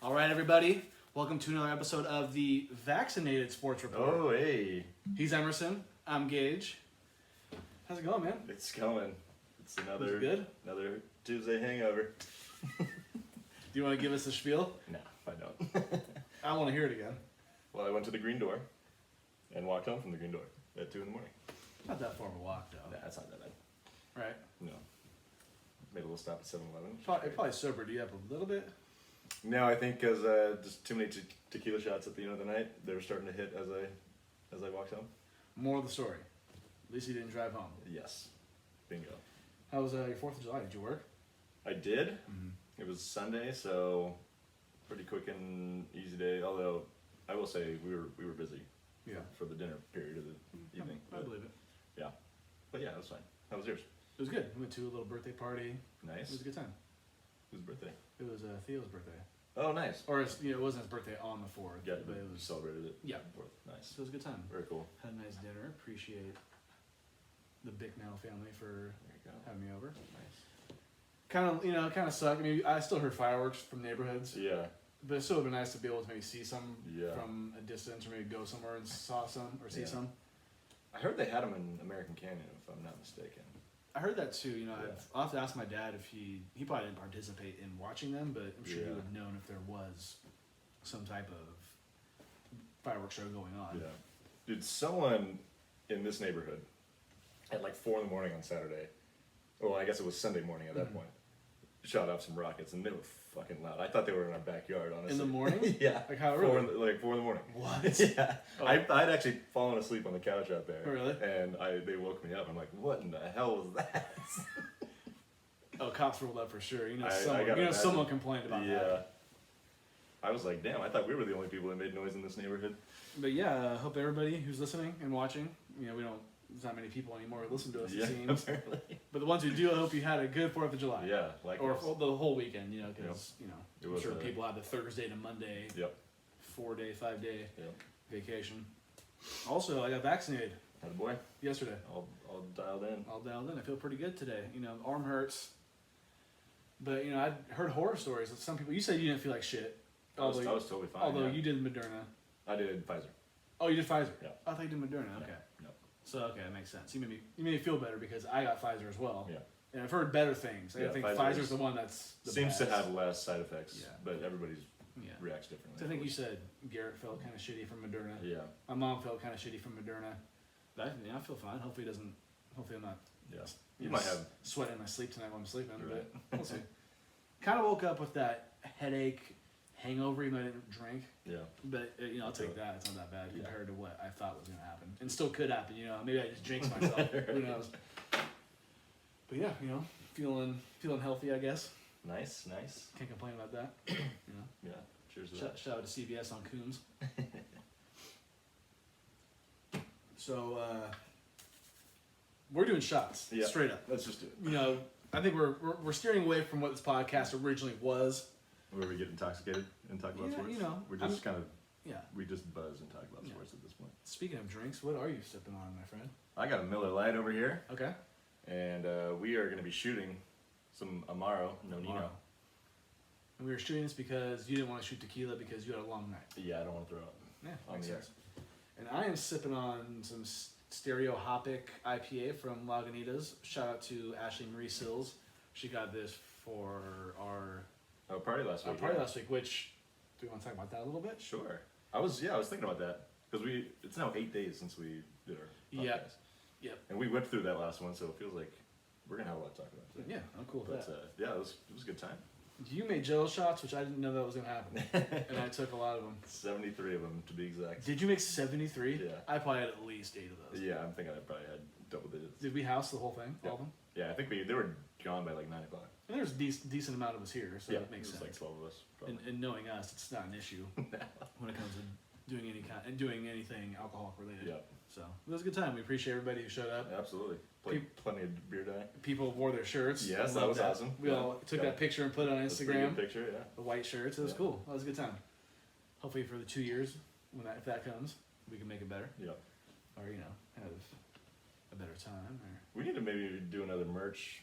All right, everybody. Welcome to another episode of the Vaccinated Sports Report. Oh, hey. He's Emerson. I'm Gage. How's it going, man? It's going. It's another good? another Tuesday hangover. Do you want to give us a spiel? No, I don't. I want to hear it again. Well, I went to the Green Door and walked home from the Green Door at 2 in the morning. Not that far of a walk, though. Nah, that's not that bad. Right? No. Made a little stop at 7-Eleven. Probably sobered you up a little bit. No, I think because just too many tequila shots at the end of the night, they were starting to hit as I walked home. More of the story. At least you didn't drive home. Yes. Bingo. How was your 4th of July? Did you work? I did. Mm-hmm. It was Sunday, so pretty quick and easy day. Although I will say we were busy. Yeah. For the dinner period of the evening. I believe it. Yeah. But yeah, it was fine. How was yours? It was good. We went to a little birthday party. Nice. It was a good time. Whose birthday? It was Theo's birthday. Oh, nice. Or it wasn't his birthday on the 4th. Yeah, but it was. celebrated it. Yeah. Nice. So it was a good time. Very cool. Had a nice dinner. Appreciate the Bicknell family for There you go. having me over. Nice. Kind of sucked. I mean, I still heard fireworks from neighborhoods, Yeah. but it still would have been nice to be able to maybe see some Yeah. from a distance, or maybe go somewhere and saw some or see Yeah. some. I heard they had them in American Canyon, if I'm not mistaken. I heard that too. You know, Yeah. I'll have to ask my dad if he probably didn't participate in watching them, but I'm sure he Yeah. would have known if there was some type of fireworks show going on. Yeah. Dude, someone in this neighborhood at like 4 in the morning on Saturday, well, I guess it was Sunday morning at that point, shot off some rockets, and they were fucking loud. I thought they were in our backyard, honestly. In the morning? Yeah. Like how 4 early? like 4 in the morning. What? Yeah. Oh. I'd actually fallen asleep on the couch out there. Oh, really? And they woke me up. I'm like, what in the hell was that? Oh, cops rolled up for sure. You know, I someone, gotta imagine. someone complained about Yeah. that. I was like, damn, I thought we were the only people that made noise in this neighborhood. But yeah, I hope everybody who's listening and watching, you know, there's not many people anymore who listen to us, Yeah, it seems. apparently. But the ones who do, I hope you had a good 4th of July. Yeah, like Or the whole weekend, you know, because, It I'm was sure a- people have the Thursday to Monday, Yep. 4-day, 5-day Yep. vacation. Also, I got vaccinated Had a boy. yesterday. All dialed in. All dialed in. I feel pretty good today. You know, arm hurts. But, you know, I'd heard horror stories of some people. You said you didn't feel like shit. I was totally fine. Although yeah. you did Moderna. I did Pfizer. Oh, you did Pfizer? Yeah. I thought you did Moderna. Okay. No. So, okay, that makes sense. You made me feel better because I got Pfizer as well. Yeah. And I've heard better things. I Yeah, think Pfizer's- Pfizer's the one that's the Seems best. to have less side effects, Yeah. but everybody's Yeah. reacts differently. So I think you said Garrett felt kind of shitty from Moderna. Yeah. My mom felt kind of shitty from Moderna. But I feel fine. Hopefully I'm not Yeah. you You know, might have. sweating in my sleep tonight while I'm sleeping. Right. But we'll see. Kind of woke up with that headache, hangover, even though I didn't drink. Yeah. But I'll take that. It's not that bad Yeah. compared to what I thought was gonna happen, and still could happen. You know, maybe I just jinxed myself. Who knows? But yeah, feeling healthy, I guess. Nice. Can't complain about that. You know. Yeah. Cheers to that. Shout out to CBS on Coombs. So we're doing shots, Yeah. straight up. Let's just do it. You know, I think we're steering away from what this podcast originally was. Where we get intoxicated and talk about Yeah, sports. you know, We're just kind of Yeah. we just buzz and talk about Yeah. sports at this point. Speaking of drinks, what are you sipping on, my friend? I got a Miller Lite over here, Okay. and we are going to be shooting some Amaro Nonino. Amaro. And we were shooting this because you didn't want to shoot tequila because you had a long night. Yeah, I don't want to throw up. Yeah, On makes the air. sense. And I am sipping on some Stereo Hopic IPA from Lagunitas. Shout out to Ashley Marie Sills. She got this for our Party last week. party yeah. last week, which, do we want to talk about that a little bit? Sure. I was thinking about that because it's now 8 days since we did our podcast. Yep. Yep. And we went through that last one, so it feels like we're gonna have a lot to talk about today. Yeah, I'm cool with But that. yeah, it was a good time. You made Jello shots, which I didn't know that was going to happen. And I took a lot of them. 73 of them to be exact. Did you make 73? Yeah. I probably had at least 8 of those. Yeah, I'm thinking I probably had double digits. Did we house the whole thing? Yeah. All of them? Yeah, I think they were gone by like 9 o'clock. And there's a decent amount of us here, so Yeah, that makes it was sense. like 12 of us. Probably. And knowing us, it's not an issue when it comes to doing anything alcoholic related. Yeah, So it was a good time. We appreciate everybody who showed up. absolutely. Plenty of beer diet. People wore their shirts. Yes, that Loved was awesome. We Yeah. all took Yeah. that picture and put it on That's a pretty Instagram. good picture, yeah. The white shirts. It was Yeah. cool. That was a good time. Hopefully for the 2 years, if that comes, we can make it better, Yeah. or have a better time. Or We need to maybe do another merch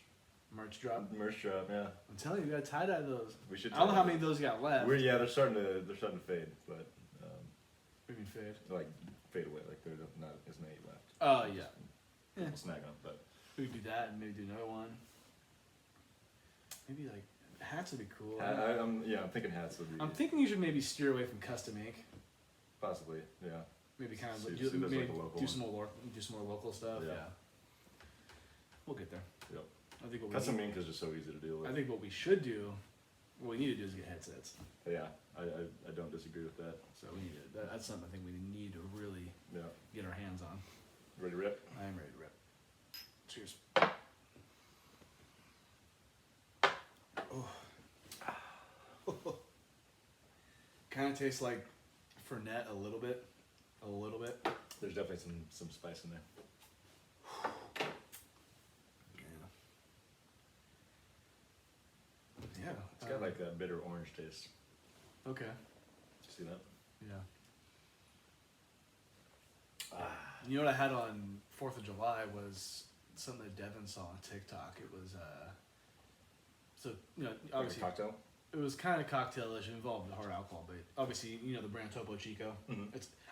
Merch drop. Merch drop, yeah. I'm telling you, you gotta tie dye those. We should. I don't know how many of those you got left. They're starting to fade, but We can fade. like fade away. Like there's not as many left. Oh yeah. We'll Yeah. snag them, but We could do that and maybe do another one. Maybe like hats would be cool. I'm thinking hats would be. I'm thinking you should maybe steer away from custom ink. Possibly, yeah. Maybe kind of See- do, see this maybe like a local do one. some more local stuff. Yeah. Yeah. We'll get there. Yep. I think what we Custom need, ink is just so easy to deal with. I think what we should do, what we need to do is get headsets. Yeah, I don't disagree with that. So we need to, that's something I think we need to really Yeah. get our hands on. Ready to rip? I am ready to rip. Cheers. Oh. Kind of tastes like Fernet a little bit. A little bit. There's definitely some spice in there. Yeah. It's got like a bitter orange taste. Okay. See that? Yeah. You know what I had on 4th of July was something that Devin saw on TikTok. It was so you know Like a obviously cocktail? it was kind of cocktailish. It involved hard alcohol, but obviously you know the brand Topo Chico. Mhm.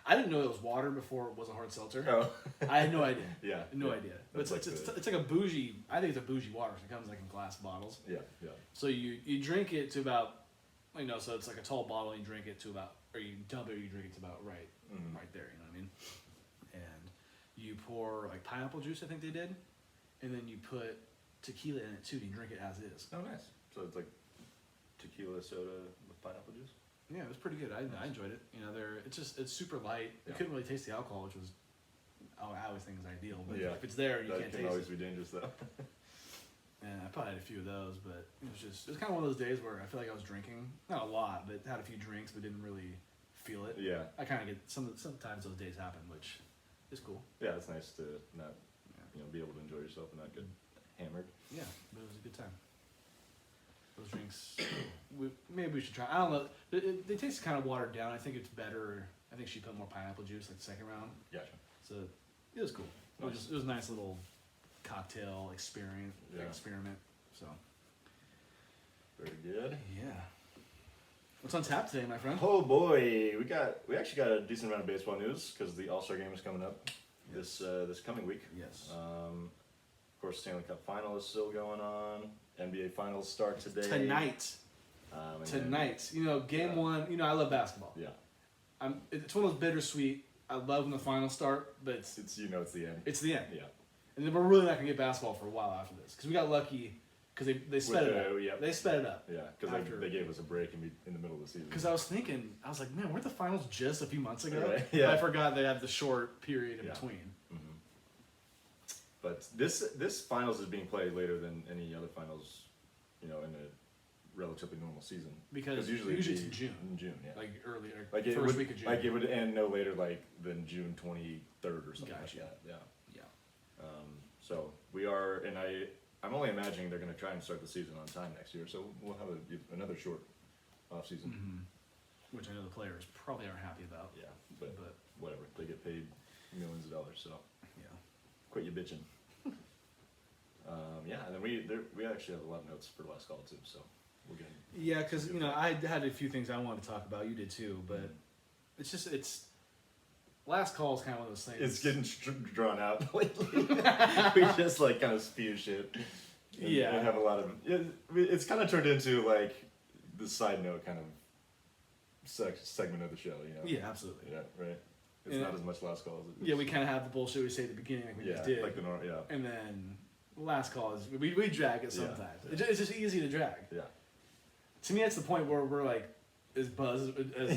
I didn't know it was water before it was a hard seltzer. Oh. I had no idea. Yeah. No yeah. idea. But That's it's like a bougie. I think it's a bougie water. So it comes like in glass bottles. Yeah, yeah. So you drink it to about, you know, so it's like a tall bottle. And you drink it to about, or you dump it, or you drink it to about right there. You know what I mean? And you pour like pineapple juice. I think they did, and then you put tequila in it too. And you drink it as is. Oh, nice. So it's like tequila soda with pineapple juice? Yeah, it was pretty good. I enjoyed it. You know, it's super light. You Yeah. couldn't really taste the alcohol, which was, I always think is ideal. But Yeah. if it's there, you That can't can taste always it. be dangerous though. And I probably had a few of those, but it was kind of one of those days where I feel like I was drinking, not a lot, but had a few drinks, but didn't really feel it. Yeah. I kind of get sometimes those days happen, which is cool. Yeah, it's nice to not, be able to enjoy yourself and not get hammered. Yeah, but it was a good time. Those drinks, maybe we should try. I don't know. They taste kind of watered down. I think it's better. I think she put more pineapple juice like the second round. Gotcha. So it was cool. Nice. It was a nice little cocktail experiment. Yeah. So Very good. yeah. What's on tap today, my friend? Oh boy, we actually got a decent amount of baseball news because the All-Star game is coming up this coming week. Yes. Of course, Stanley Cup Final is still going on. NBA Finals start today. Tonight. And Tonight. You know, game Yeah. one. You know, I love basketball. Yeah, It's one of those bittersweet. I love when the finals start, but it's it's the end. it's the end. Yeah. And then we're really not gonna get basketball for a while after this because we got lucky because they sped it up. yeah. They sped it up. Yeah, because After- they gave us a break in the middle of the season. Because I was thinking, I was like, man, weren't the finals just a few months ago? Right, yeah. I forgot they had the short period in Yeah. between. But this finals is being played later than any other finals, in a relatively normal season. Because usually it's it'd in be June. In June, yeah. Like early, or Like it first would, week of June. Like it would end no later than June 23rd or something Gotcha. like that. Yeah. Yeah. So we are, and I'm only imagining they're going to try and start the season on time next year. So we'll have another short off season. Which I know the players probably aren't happy about. Yeah, but But whatever. They get paid millions of dollars, so yeah. quit your bitching. Yeah, and then we actually have a lot of notes for last call too. So we're getting. Yeah, because I had a few things I wanted to talk about. You did too, but it's last call is kind of one of those things. It's getting drawn out lately. We just like kind of spew shit. And, Yeah. and have a lot of. It's kind of turned into like the side note kind of segment of the show. Yeah, absolutely. Yeah. Right. It's Yeah. not as much last call as it is. Yeah, we kind of have the bullshit we say at the beginning, like we Yeah, just did, like the normal. Yeah. and then last call is we drag it Yeah, sometimes. yeah. It's just easy to drag. Yeah. To me, that's the point where we're like, as buzzed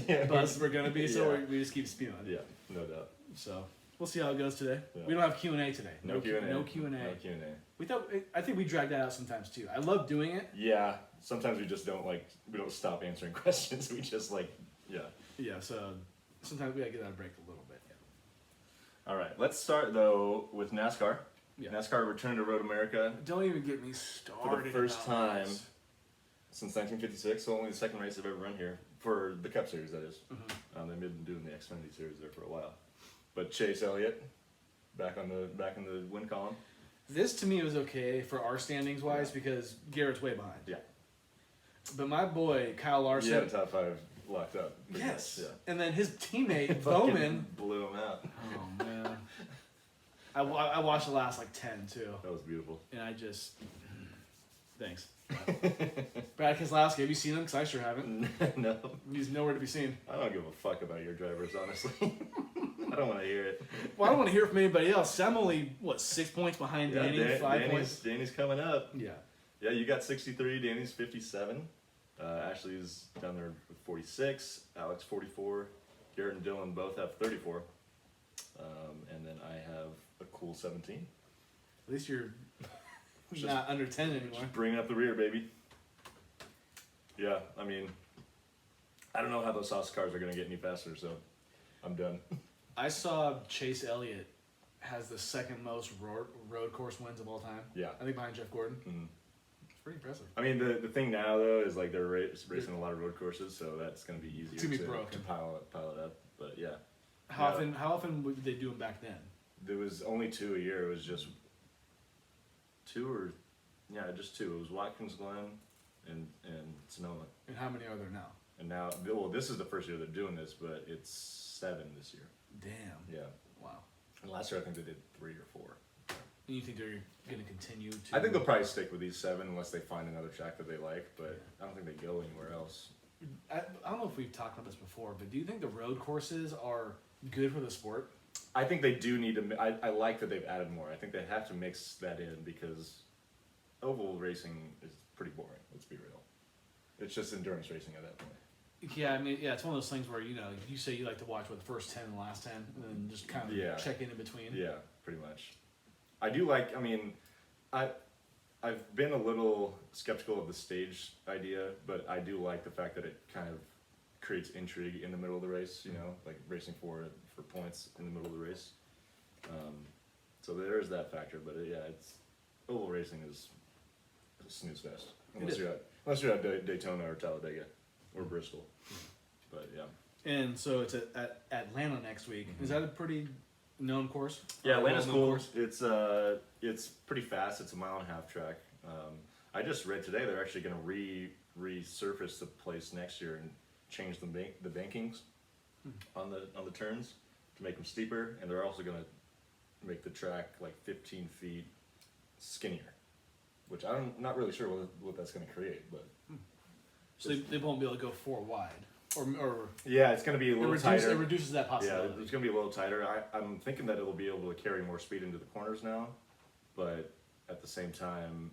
Yeah. as we're gonna be, so Yeah. we just keep spewing. Yeah. No doubt. So we'll see how it goes today. Yeah. We don't have Q&A today. No Q&A. No Q&A. No Q&A. We thought. I think we drag that out sometimes too. I love doing it. Yeah. Sometimes we just don't we don't stop answering questions. We just yeah. Yeah. So sometimes we gotta get that break a little bit. All right. Let's start though with NASCAR. Yeah. NASCAR returned to Road America Don't even get me started. first about time. this. since 1956. So only the second race they've ever run here for the Cup Series. That is. Mhm. They've been doing the Xfinity Series there for a while. But Chase Elliott back in the win column. This to me was okay for our standings wise because Garrett's way behind. Yeah. But my boy Kyle Larson. He had a top 5 locked up. Yes. Yeah. And then his teammate Fucking Bowman. blew him out. Oh man. I watched the last like 10 too, That was beautiful. and I just thanks. Brad Keselowski, have you seen him? Because I sure haven't. No. He's nowhere to be seen. I don't give a fuck about your drivers, honestly. I don't want to hear it. Well, I don't want to hear from anybody else. I'm only 6 points behind Danny, 5 points. Danny's coming up. Yeah. Yeah, you got 63. Danny's 57. Ashley's down there with 46. Alex 44. Garrett and Dylan both have 34. And then I have a cool 17. At least you're Just- not under 10 anymore. Just bringing up the rear, baby. Yeah, I mean, I don't know how those sauce cars are going to get any faster, so I'm done. I saw Chase Elliott has the second most road course wins of all time. Yeah. I think behind Jeff Gordon. Mhm. It's pretty impressive. I mean, the thing now, though, is like they're racing a lot of road courses, so that's going to be easier To be to broken. pile it up. But yeah, How Yeah. often would they do them back then? there was only 2 a year. It was just 2 or, yeah, just 2. It was Watkins Glen and Sonoma. And how many are there now? And now, well, this is the first year they're doing this, but it's 7 this year. Damn. Yeah. Wow. And last year I think they did 3 or 4. And you think they're going to continue to? I think they'll probably stick with these 7 unless they find another track that they like, but I don't think they go anywhere else. I don't know if we've talked about this before, but do you think the road courses are good for the sport? I think they do need to. I like that they've added more. I think they have to mix that in because oval racing is pretty boring. Let's be real. It's just endurance racing at that point. Yeah, I mean, yeah, it's one of those things where you say you like to watch the first 10 and the last 10, and then just kind of Yeah. check in between. Yeah, pretty much. I do like. I mean, I've been a little skeptical of the stage idea, but I do like the fact that it kind of creates intrigue in the middle of the race. You know, like racing for points in the middle of the race. So there is that factor, but yeah, it's oval racing is a snooze fest unless you're at Daytona or Talladega or Bristol. But yeah. And so it's at Atlanta next week. Is that a pretty known course? Yeah, Or a Atlanta's well-known cool. course? It's pretty fast. It's a 1.5 mile track. I just read today they're actually going to resurface the place next year and change the bankings on the turns to make them steeper, and they're also going to make the track like 15 feet skinnier, which I'm not really sure what that's going to create, but So they won't be able to go 4 wide, or yeah, it's going to be a little tighter. It reduces that Yeah, possibility. it's going to be a little tighter. I'm thinking that it'll be able to carry more speed into the corners now, but at the same time,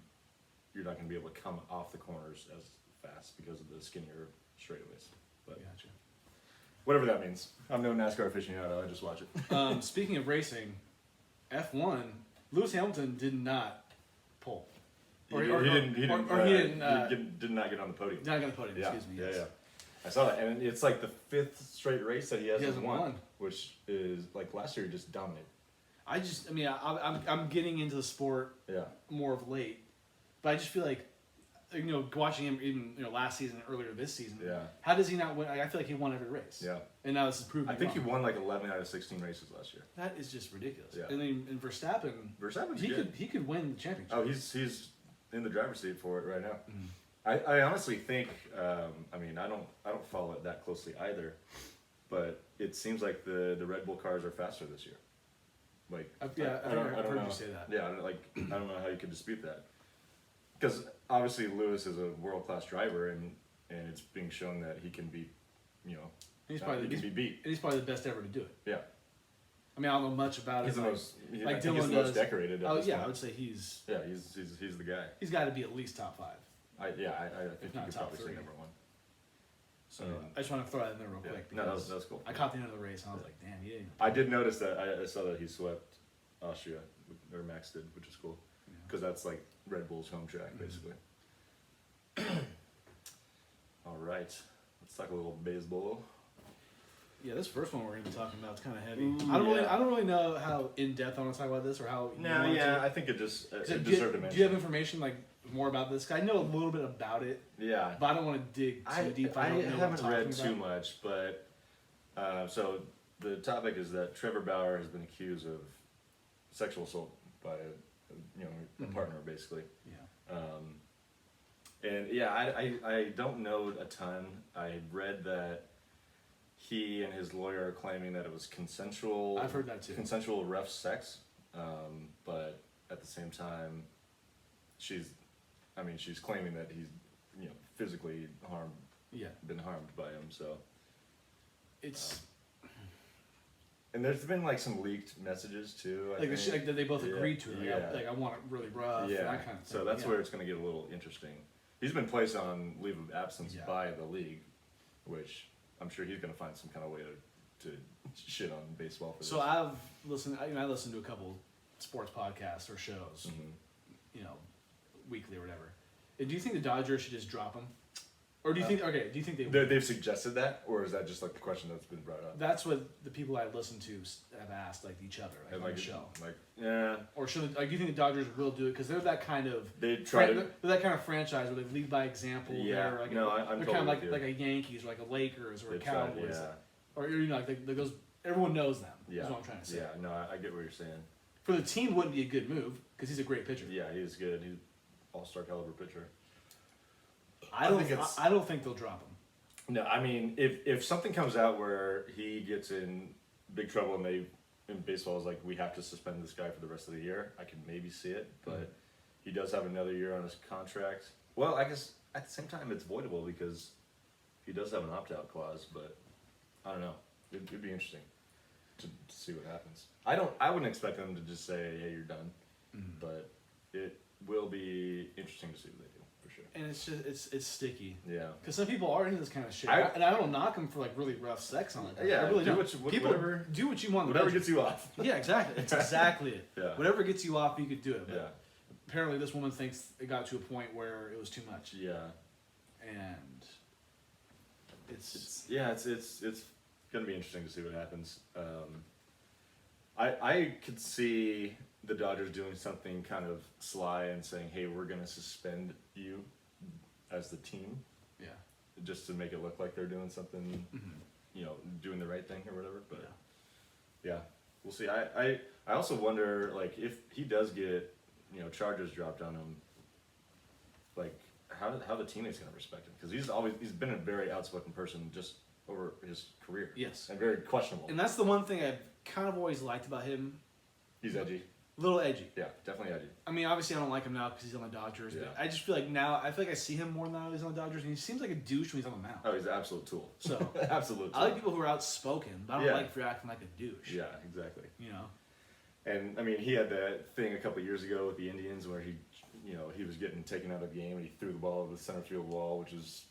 you're not going to be able to come off the corners as fast because of the skinnier straightaways. But Gotcha. whatever that means. I'm no NASCAR aficionado. I just watch it. Speaking of racing, F1, Lewis Hamilton did not pull. He did not get on the podium. Not going to podium. Yeah, Excuse me. yeah, yes. yeah. I saw that, and it's like the 5th straight race that he hasn't hasn't won. which is like last year he just dominated. I'm getting into the sport Yeah. more of late, but I just feel like, watching him even last season and earlier this season. Yeah. How does he not win? I feel like he won every race. Yeah. And now this is proving. I think he wrong. won like 11 out of 16 races last year. That is just ridiculous. Yeah. And then Verstappen, Verstappen's he good. could win the championship. Oh, he's in the driver's seat for it right now. Mhm. I honestly think. I mean, I don't follow it that closely either, but it seems like the Red Bull cars are faster this year. Like, I've I heard don't know. you say that. Yeah, I don't know how you could dispute that. Because obviously Lewis is a world-class driver, and it's being shown that he can be, He's he probably can be beat. he's probably the best ever to do it. Yeah, I mean, I don't know much about he's it. the like- most. I like think he's Dylan the most does. decorated. At Oh this yeah, I point. would say he's Yeah, he's the guy. got to be at least top 5. I think you not could top probably say 3. number 1. So I mean, I just want to throw that in there real Yeah. quick. No, because that's cool. I caught the end of the race and I was like, damn, he didn't. I did notice that. I saw that he swept Austria, or Max did, which is cool. Yeah. Because that's like Red Bull's home track, basically. All right, let's talk a little baseball. Yeah, this first one we're going to be talking about is kind of heavy. Ooh, I don't really know how in depth I want to talk about this or how. you want to. I think it just So it do, deserved a do mention. you have information like more about this? I know a little bit about it, Yeah, but I don't want to dig too deep. I don't know what I'm haven't read talking too about. much, but so the topic is that Trevor Bauer has been accused of sexual assault by a partner basically. Yeah. And yeah, I don't know a ton. I read that he and his lawyer are claiming that it was consensual. I've heard that too. Consensual ref sex, but at the same time, she's claiming that he's physically been harmed by him. So it's and there's been like some leaked messages too. I think. like that they both agreed to it. Like, Yeah. like I want it really rough. Yeah, That kind of thing. so that's yeah. where it's going to get a little interesting. He's been placed on leave of absence Yeah. by the league, which I'm sure he's going to find some kind of way to shit on baseball for So this. I've listened. I listened to a couple sports podcasts or shows, Mhm. weekly or whatever. And do you think the Dodgers should just drop him, or do you think? Okay, do you think they? They've suggested that, or is that just like the question that's been brought up? That's what the people I listen to have asked, like each other, like, And on the show. like, yeah, Or should do you think the Dodgers will do it because they're that kind of they try to. they're that kind of franchise where they lead by example. Yeah, they're like no, I'm they're totally kind of with you. like a Yankees or like a Lakers or They a try, Cowboys, yeah, or like those. Everyone knows them. yeah, Is what I'm trying to say. yeah. No, I get what you're saying. For the team, wouldn't be a good move because he's a great pitcher. Yeah, he's good. He's all-star caliber pitcher. I don't think they'll drop him. No, I mean, if something comes out where he gets in big trouble and in baseball is like, we have to suspend this guy for the rest of the year, I can maybe see it, but he does have another year on his contract. Well, I guess at the same time it's voidable because he does have an opt-out clause, but I don't know. It'd be interesting to see what happens. I wouldn't expect them to just say, hey, you're done, but it will be interesting to see what they do, for sure. And it's just it's sticky. Yeah. Because some people are into this kind of shit, I and I don't knock them for like really rough sex on it. Yeah, I really do don't. what People whatever, do what you want. whatever gets you off. Yeah, exactly. It's exactly it. Yeah. Whatever gets you off, you could do it. But Yeah. apparently, this woman thinks it got to a point where it was too much, Yeah. and it's It's gonna be interesting to see what happens. I could see the Dodgers doing something kind of sly and saying, "Hey, we're gonna suspend you as the team," yeah. just to make it look like they're doing something, doing the right thing or whatever. But yeah, we'll see. I also wonder, like, if he does get charges dropped on him, like how the teammates gonna respect him, because he's been a very outspoken person just over his career. Yes. And very questionable. And that's the one thing I've kind of always liked about him. He's edgy. A little edgy. Yeah, definitely edgy. I mean, obviously, I don't like him now because he's on the Dodgers. But Yeah. I just feel like now, I feel like I see him more now that he's on the Dodgers, and he seems like a douche when he's on the mound. Oh, he's an absolute tool. So Absolute tool. I like people who are outspoken, but I don't Yeah. like if you're acting like a douche. Yeah, exactly. You know. And I mean, he had that thing a couple years ago with the Indians where he was getting taken out of the game and he threw the ball over the center field wall, which is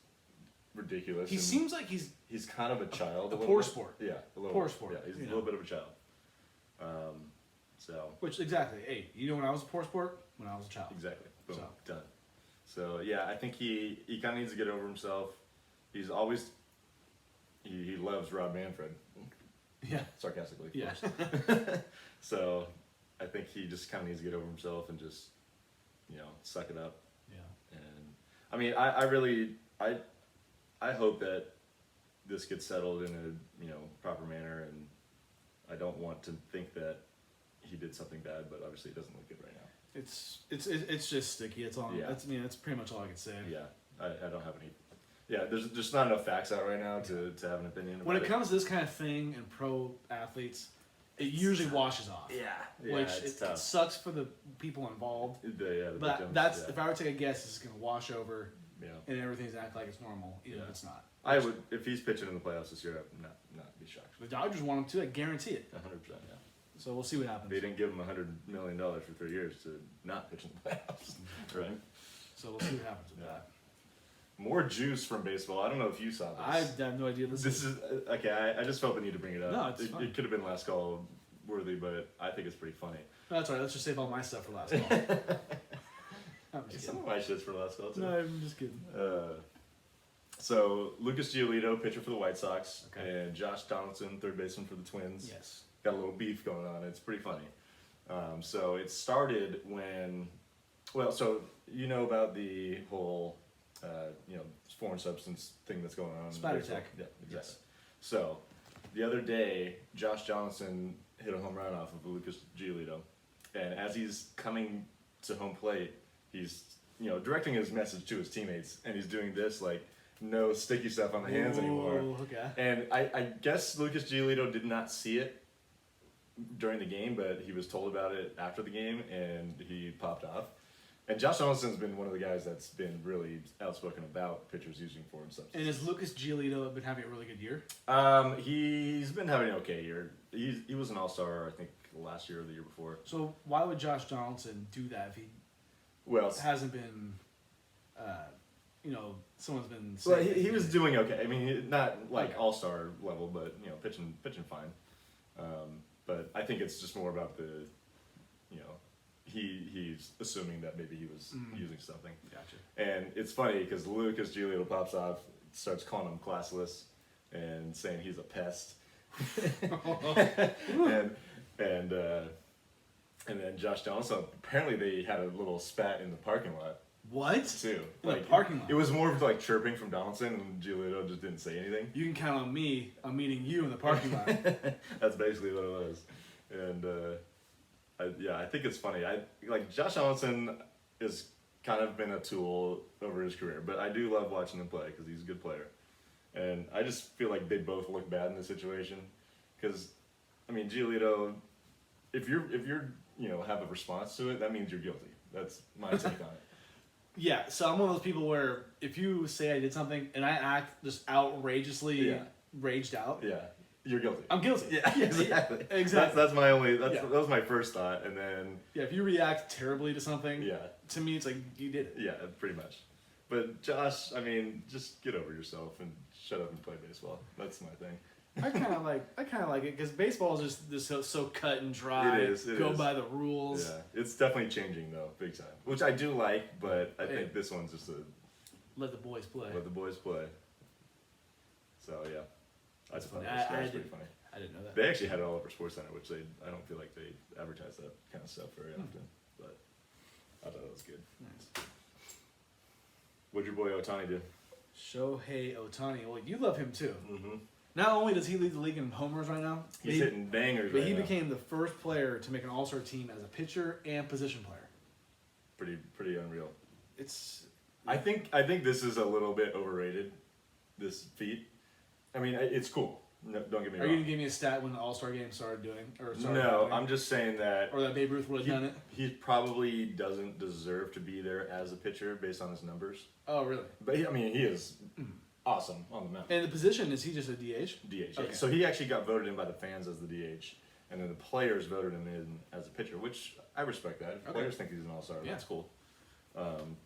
ridiculous. He And seems like he's he's kind of a child. a little poor bit. sport. Yeah, a little Poor bit. sport, Yeah, he's you a know. little bit of a child. So Which exactly. Hey, when I was a poor sport? When I was a child. exactly. Boom. So. Done. So yeah, I think he kind of needs to get over himself. He's always he loves Rob Manfred, Yeah. sarcastically. Of Yeah. course. So I think he just kind of needs to get over himself and just suck it up. Yeah. And I mean, I really I hope that this gets settled in a proper manner, and I don't want to think that he did something bad, but obviously it doesn't look good right now. It's just sticky. It's all. Yeah. That's pretty much all I can say. Yeah, I don't have any. Yeah, there's just not enough facts out right now to have an opinion about When it comes to this kind of thing and pro athletes, it usually washes off. Yeah, Which it's it tough. sucks for the people involved. The But victims, that's yeah. if I were to take a guess, it's gonna wash over Yeah. and everything's act like it's normal, even Yeah. if it's not. I would, if he's pitching in the playoffs this year, I would not be shocked. The Dodgers want him to. I guarantee it. 100%. Yeah. So we'll see what happens. They didn't give him $100 million for 3 years to not pitch in the playoffs, right? So we'll see what happens with Yeah. that. More juice from baseball. I don't know if you saw this. I have no idea. This is okay. I just felt the need to bring it up. No, it's fine. It could have been last call worthy, but I think it's pretty funny. no, that's all right. Let's just save all my stuff for last call. I'm just Some kidding. of my shit's for last call too. No, I'm just kidding. So Lucas Giolito, pitcher for the White Sox, Okay. and Josh Donaldson, third baseman for the Twins. Yes. Got a little beef going on. It's pretty funny. So it started when, so you know about the whole, foreign substance thing that's going on. in Spider baseball? tech. Yeah, exactly. Yes. So the other day, Josh Donaldson hit a home run off of Lucas Giolito, And as he's coming to home plate, he's directing his message to his teammates, and he's doing this like no sticky stuff on the hands anymore. Okay. And I guess Lucas Giolito did not see it during the game, but he was told about it after the game, and he popped off. And Josh Donaldson's been one of the guys that's been really outspoken about pitchers using foreign substances. And has Lucas Giolito been having a really good year? He's been having an okay year. He was an all-star, I think, last year or the year before. So why would Josh Donaldson do that if he Well, hasn't been, someone's been well, saying he was doing okay. I mean, not like Okay. all-star level, but pitching fine. But I think it's just more about the, he's assuming that maybe he was using something. Gotcha. And it's funny because Lucas Giolito pops off, starts calling him classless, and saying he's a pest. And then Josh Donaldson, apparently they had a little spat in the parking lot What? too. In the parking lot? It was more of like chirping from Donaldson, and Giolito just didn't say anything. You can count on me. I'm meeting you in the parking lot. That's basically what it was. And I think it's funny. Josh Donaldson has kind of been a tool over his career, but I do love watching him play because he's a good player. And I just feel like they both look bad in this situation because, I mean, Giolito, if you're have a response to it, that means you're guilty. That's my take on it. Yeah, so I'm one of those people where if you say I did something and I act just outrageously raged out, Yeah, you're guilty. I'm guilty. Yeah, exactly. Exactly. That's my only. Yeah. That was my first thought, and then Yeah, if you react terribly to something, yeah, to me it's like you did it. yeah, pretty much. But Josh, I mean, just get over yourself and shut up and play baseball. That's my thing. I kind of like it because baseball is just so cut and dry. It is. Go by the rules. Yeah, it's definitely changing though, big time. Which I do like, but I think this one's just Let the boys play. let the boys play. So yeah, I thought funny. that was I pretty funny. I didn't know that. They actually had it all over SportsCenter, which I don't feel like they advertise that kind of stuff very often. But I thought it was good. Nice. What'd your boy Otani do? Shohei Ohtani. Well, you love him too. Mm-hmm. Not only does he lead the league in homers right now, He's hitting bangers. but right he now. became the first player to make an All-Star team as a pitcher and position player. pretty unreal. It's I think this is a little bit overrated. This feat. I mean, it's cool. No, don't get me Are wrong. you gonna give me a stat when the All-Star game started doing or started No, happening? I'm just saying that Or that Babe Ruth would have done it? he probably doesn't deserve to be there as a pitcher based on his numbers. Oh, really? But he is awesome on the mound. And the position, is he just a DH? DH. Okay. So he actually got voted in by the fans as the DH, and then the players voted him in as a pitcher, which I respect that. If Okay. players think he's an all-star, Yeah. that's cool.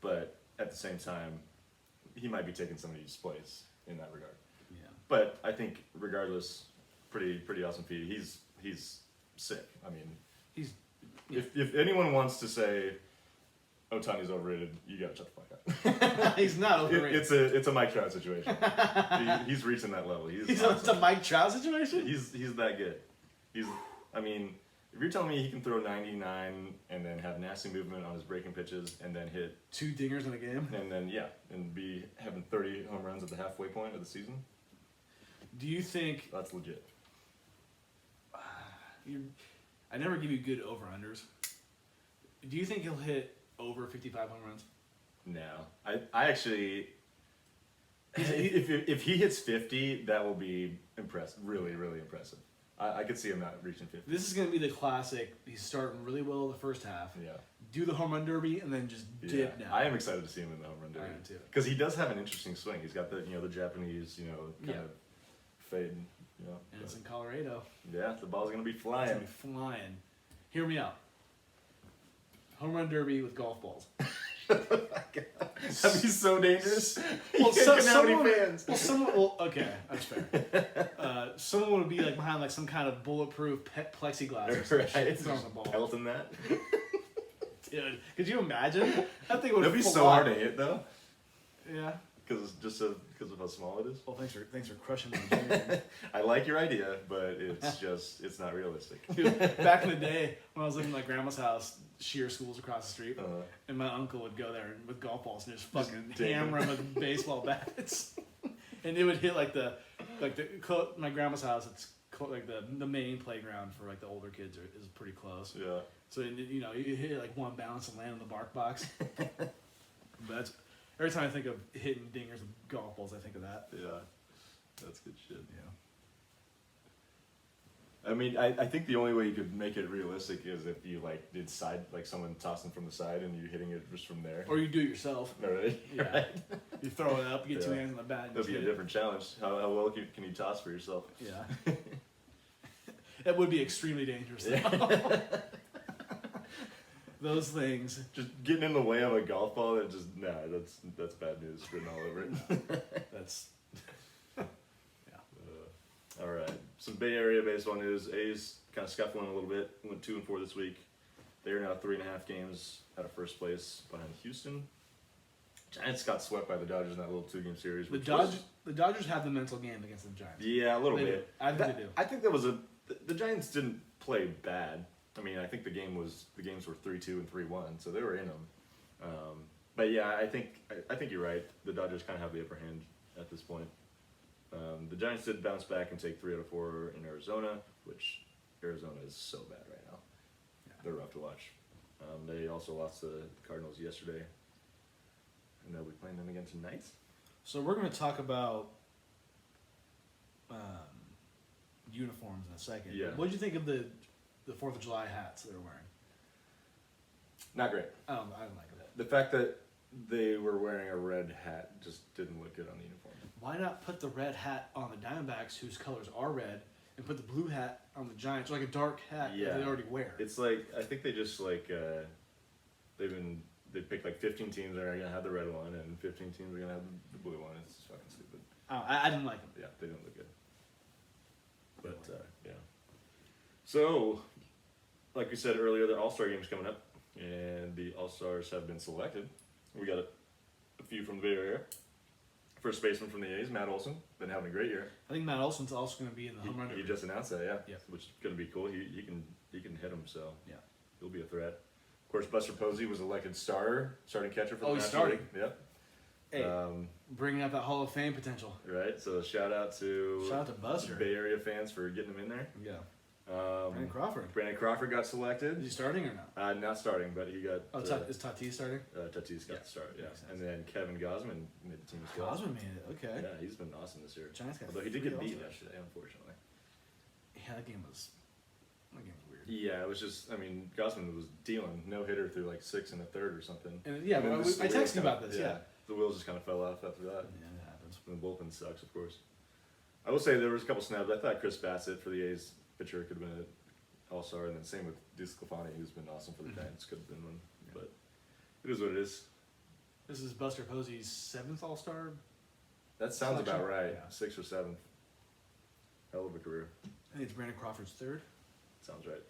But at the same time, he might be taking somebody's place in that regard. Yeah. But I think regardless, pretty awesome feat. He's sick. I mean, He's if anyone wants to say Otani's overrated, you gotta shut the fuck up. he's not overrated. It's a Mike Trout situation. He's reaching that level. It's awesome. a Mike Trout situation? He's that good. I mean, if you're telling me he can throw 99 and then have nasty movement on his breaking pitches and then hit 2 dingers in a game? and then and be having 30 home runs at the halfway point of the season, Do you think that's legit. I never give you good over-unders. Do you think he'll hit over 55 home runs? No, I actually. If he hits 50, that will be impressive. Really impressive. I could see him not reaching 50. This is going to be the classic. He's starting really well the first half. Yeah. Do the home run derby and then just dip down. I am excited to see him in the home run derby. I am too. Because he does have an interesting swing. He's got the the Japanese kind Yeah. of fade. And it's in Colorado. Yeah, the ball's gonna be It's flying. going to be flying. Hear me out. Home run derby with golf balls. That'd be so dangerous. Well, You couldn't have any someone, fans. well, someone. Well, okay, that's fair. Someone would be like behind like some kind of bulletproof plexiglass or some Right. shit throwing the ball. Pelting that. Dude, could you imagine? That thing would. That'd be so fly. hard to hit though, Yeah. because of how small it is. Well, thanks for crushing my dream. I like your idea, but it's not realistic. Dude, back in the day when I was living in my grandma's house, sheer schools across the street, and my uncle would go there with golf balls and just fucking dig hammer them with baseball bats, and it would hit like my grandma's house. It's like the main playground for like the older kids is pretty close. Yeah. So you know you hit like one bounce and land in the bark box. But that's, every time I think of hitting dingers with golf balls, I think of that. Yeah. That's good shit. Yeah. I mean, I think the only way you could make it realistic is if you like did side, like someone tossing from the side and you hitting it just from there. Or you do it yourself. No, right? Yeah. Right. You throw it up, you get two Yeah. hands on the bat. And That'd be a just hit it. different challenge. How well can you toss for yourself? Yeah. It would be extremely dangerous. Yeah. Those things. Just getting in the way of a golf ball, that just that's bad news written all over it. That's. All right, some Bay Area baseball news. A's kind of scuffling a little bit. Went 2-4 this week. They are now 3.5 games out of first place behind Houston. Giants got swept by the Dodgers in that little 2-game series. The Dodgers have the mental game against the Giants. Yeah, a little They do. bit. I think they do. I think that was the Giants didn't play bad. I mean, I think the games were 3-2 and 3-1, so they were in them. But yeah, I think you're right. The Dodgers kind of have the upper hand at this point. The Giants did bounce back and take 3 out of 4 in Arizona, which Arizona is so bad right now. Yeah. They're rough to watch. They also lost to the Cardinals yesterday, and they'll be playing them again tonight. So we're going to talk about uniforms in a second. Yeah. What did you think of the 4th of July hats they were wearing? Not great. I didn't like that. The fact that they were wearing a red hat just didn't look good on the uniform. Why not put the red hat on the Diamondbacks, whose colors are red, and put the blue hat on the Giants, like a dark hat that Yeah. they already wear? It's like, I think they just like they picked like 15 teams that are gonna have the red one and 15 teams are gonna have the blue one. It's just fucking stupid. I didn't like them. Yeah, they don't look good. But yeah. So, like we said earlier, the All-Star game's coming up, and the All-Stars have been selected. We got a few from the Bay Area. First baseman from the A's, Matt Olson, been having a great year. I think Matt Olson's also going to be in the home run He derby. just announced that, yeah. Yeah. Which is gonna be cool. He can hit him, so Yeah. he'll be a threat. Of course, Buster Posey was elected starting catcher for the Oh, he's National starting? League. Yep. Hey, bringing up that Hall of Fame potential. Right. So shout out to Buster. Bay Area fans for getting him in there. Yeah. Brandon Crawford. Brandon Crawford got Is selected. he starting or not? Not starting, but he got. Oh, is Tatis starting? Tatis got Yeah, the start, yeah. makes sense. And then Kevin Gausman made the team as well. Gosman made it. Okay. Yeah, he's been awesome this year. Giants got Although he did 3 get beat All-Stars. yesterday, unfortunately. Yeah, that game was weird. Yeah, it was just. I mean, Gausman was dealing no hitter through like 6 and a third or something. And yeah, And then I the wheels texted you kinda- about this. Yeah. The wheels just kind of fell off after that. Yeah, it happens. And the bullpen sucks, of course. I will say there was a couple snaps. I thought Chris Bassett for the A's pitcher could have been an All-Star, and then same with DeSclafani, who's been awesome for the Giants, could have been one. Yeah. But it is what it is. This is Buster Posey's 7th All-Star. That sounds Selection? about right. Yeah. 6th or 7th. Hell of a career. I think it's Brandon Crawford's 3rd. Sounds right.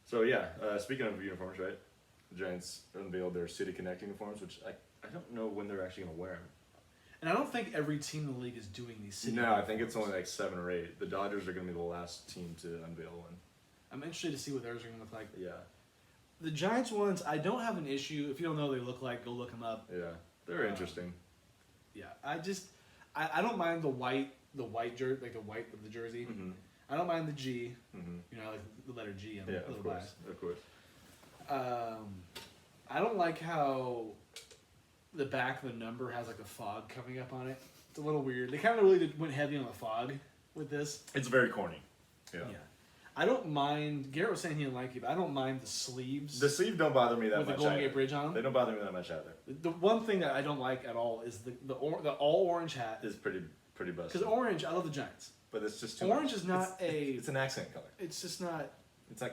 So yeah, speaking of uniforms, right? The Giants unveiled their City Connect uniforms, which I don't know when they're actually going to wear them. And I don't think every team in the league is doing these city No, I think it's uniforms. only like 7 or 8. The Dodgers are going to be the last team to unveil one. I'm interested to see what theirs are going to look like. Yeah, The Giants ones, I don't have an issue. If you don't know what they look like, go look them up. yeah, they're interesting. Yeah, I don't mind the white jersey, like the white of the jersey. Mm-hmm. I don't mind the G. Mm-hmm. You know, like the letter G on Yeah, the of little course, of course. I don't like how the back of the number has like a fog coming up on it. It's a little weird. They kind of really went heavy on the fog with this. It's very corny. Yeah. I don't mind. Garrett was saying he didn't like it, but I don't mind the sleeves The sleeves don't bother me that with the much. Golden either. Gate Bridge on They them. don't bother me that much either. The one thing that I don't like at all is the all orange hat. It's pretty busted. Because orange, I love the Giants. But it's just too Orange much. is not It's an accent color. It's just not.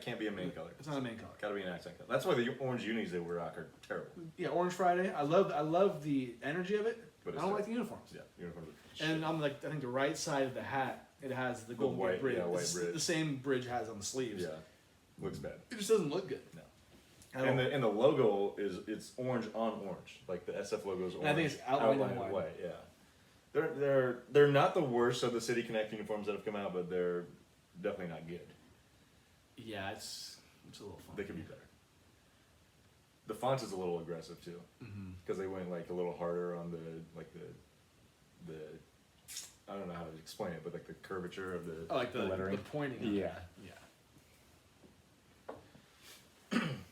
Can't be a main color. It's not a main color. Got to be an accent color. That's why the orange unis they rock are terrible. Yeah, Orange Friday. I love the energy of it. But I it's don't like terrible. the uniforms. Yeah, uniforms. are And shit. on I think the right side of the hat, it has the Golden white- Gate Bridge. yeah, white It's bridge. the same bridge has on the sleeves. Yeah, looks bad. It just doesn't look good. No. At And all. the logo it's orange on orange. Like the SF logo is orange. And I think it's outlined in in white. Yeah. They're not the worst of the City Connect uniforms that have come out, but they're definitely not good. Yeah, it's a little fun. They could be better. The font is a little aggressive too, Mm-hmm. because they went like a little harder on the I don't know how to explain it, but like the curvature of the Oh, like the lettering. the pointing. Yeah. Yeah.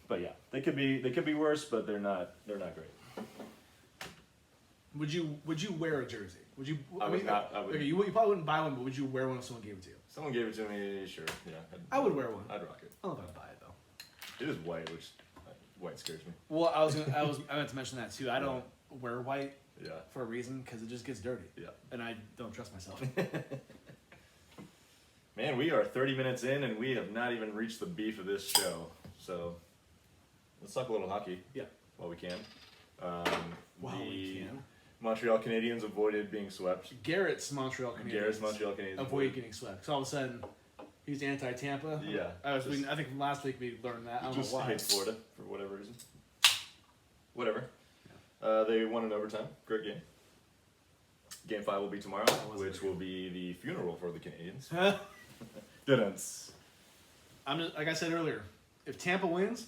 But yeah, they could be worse, but they're not great. Would you wear a jersey? Would you? I would not. I would. Okay, you probably wouldn't buy one, but would you wear one if someone gave it to you? Someone gave it to me, sure. Yeah. I would wear one. I'd rock it. I don't know if I'd buy it though. It is white, which white scares me. Well, I meant to mention that too. I don't wear white Yeah. for a reason because it just gets dirty. Yeah. And I don't trust myself. Man, we are 30 minutes in and we have not even reached the beef of this show. So let's talk a little hockey. Yeah. While we can. While we can. Montreal Canadiens avoided being swept. Garrett's Montreal Canadiens. Canadiens avoid getting swept. So all of a sudden, he's anti-Tampa. Yeah. I think from last week we learned that. I don't Just know why. hates Florida for whatever reason. Whatever. They won in overtime. Great game. Game 5 will be tomorrow, which will be the funeral for the Canadiens. Didn't. I'm just, like I said earlier, if Tampa wins,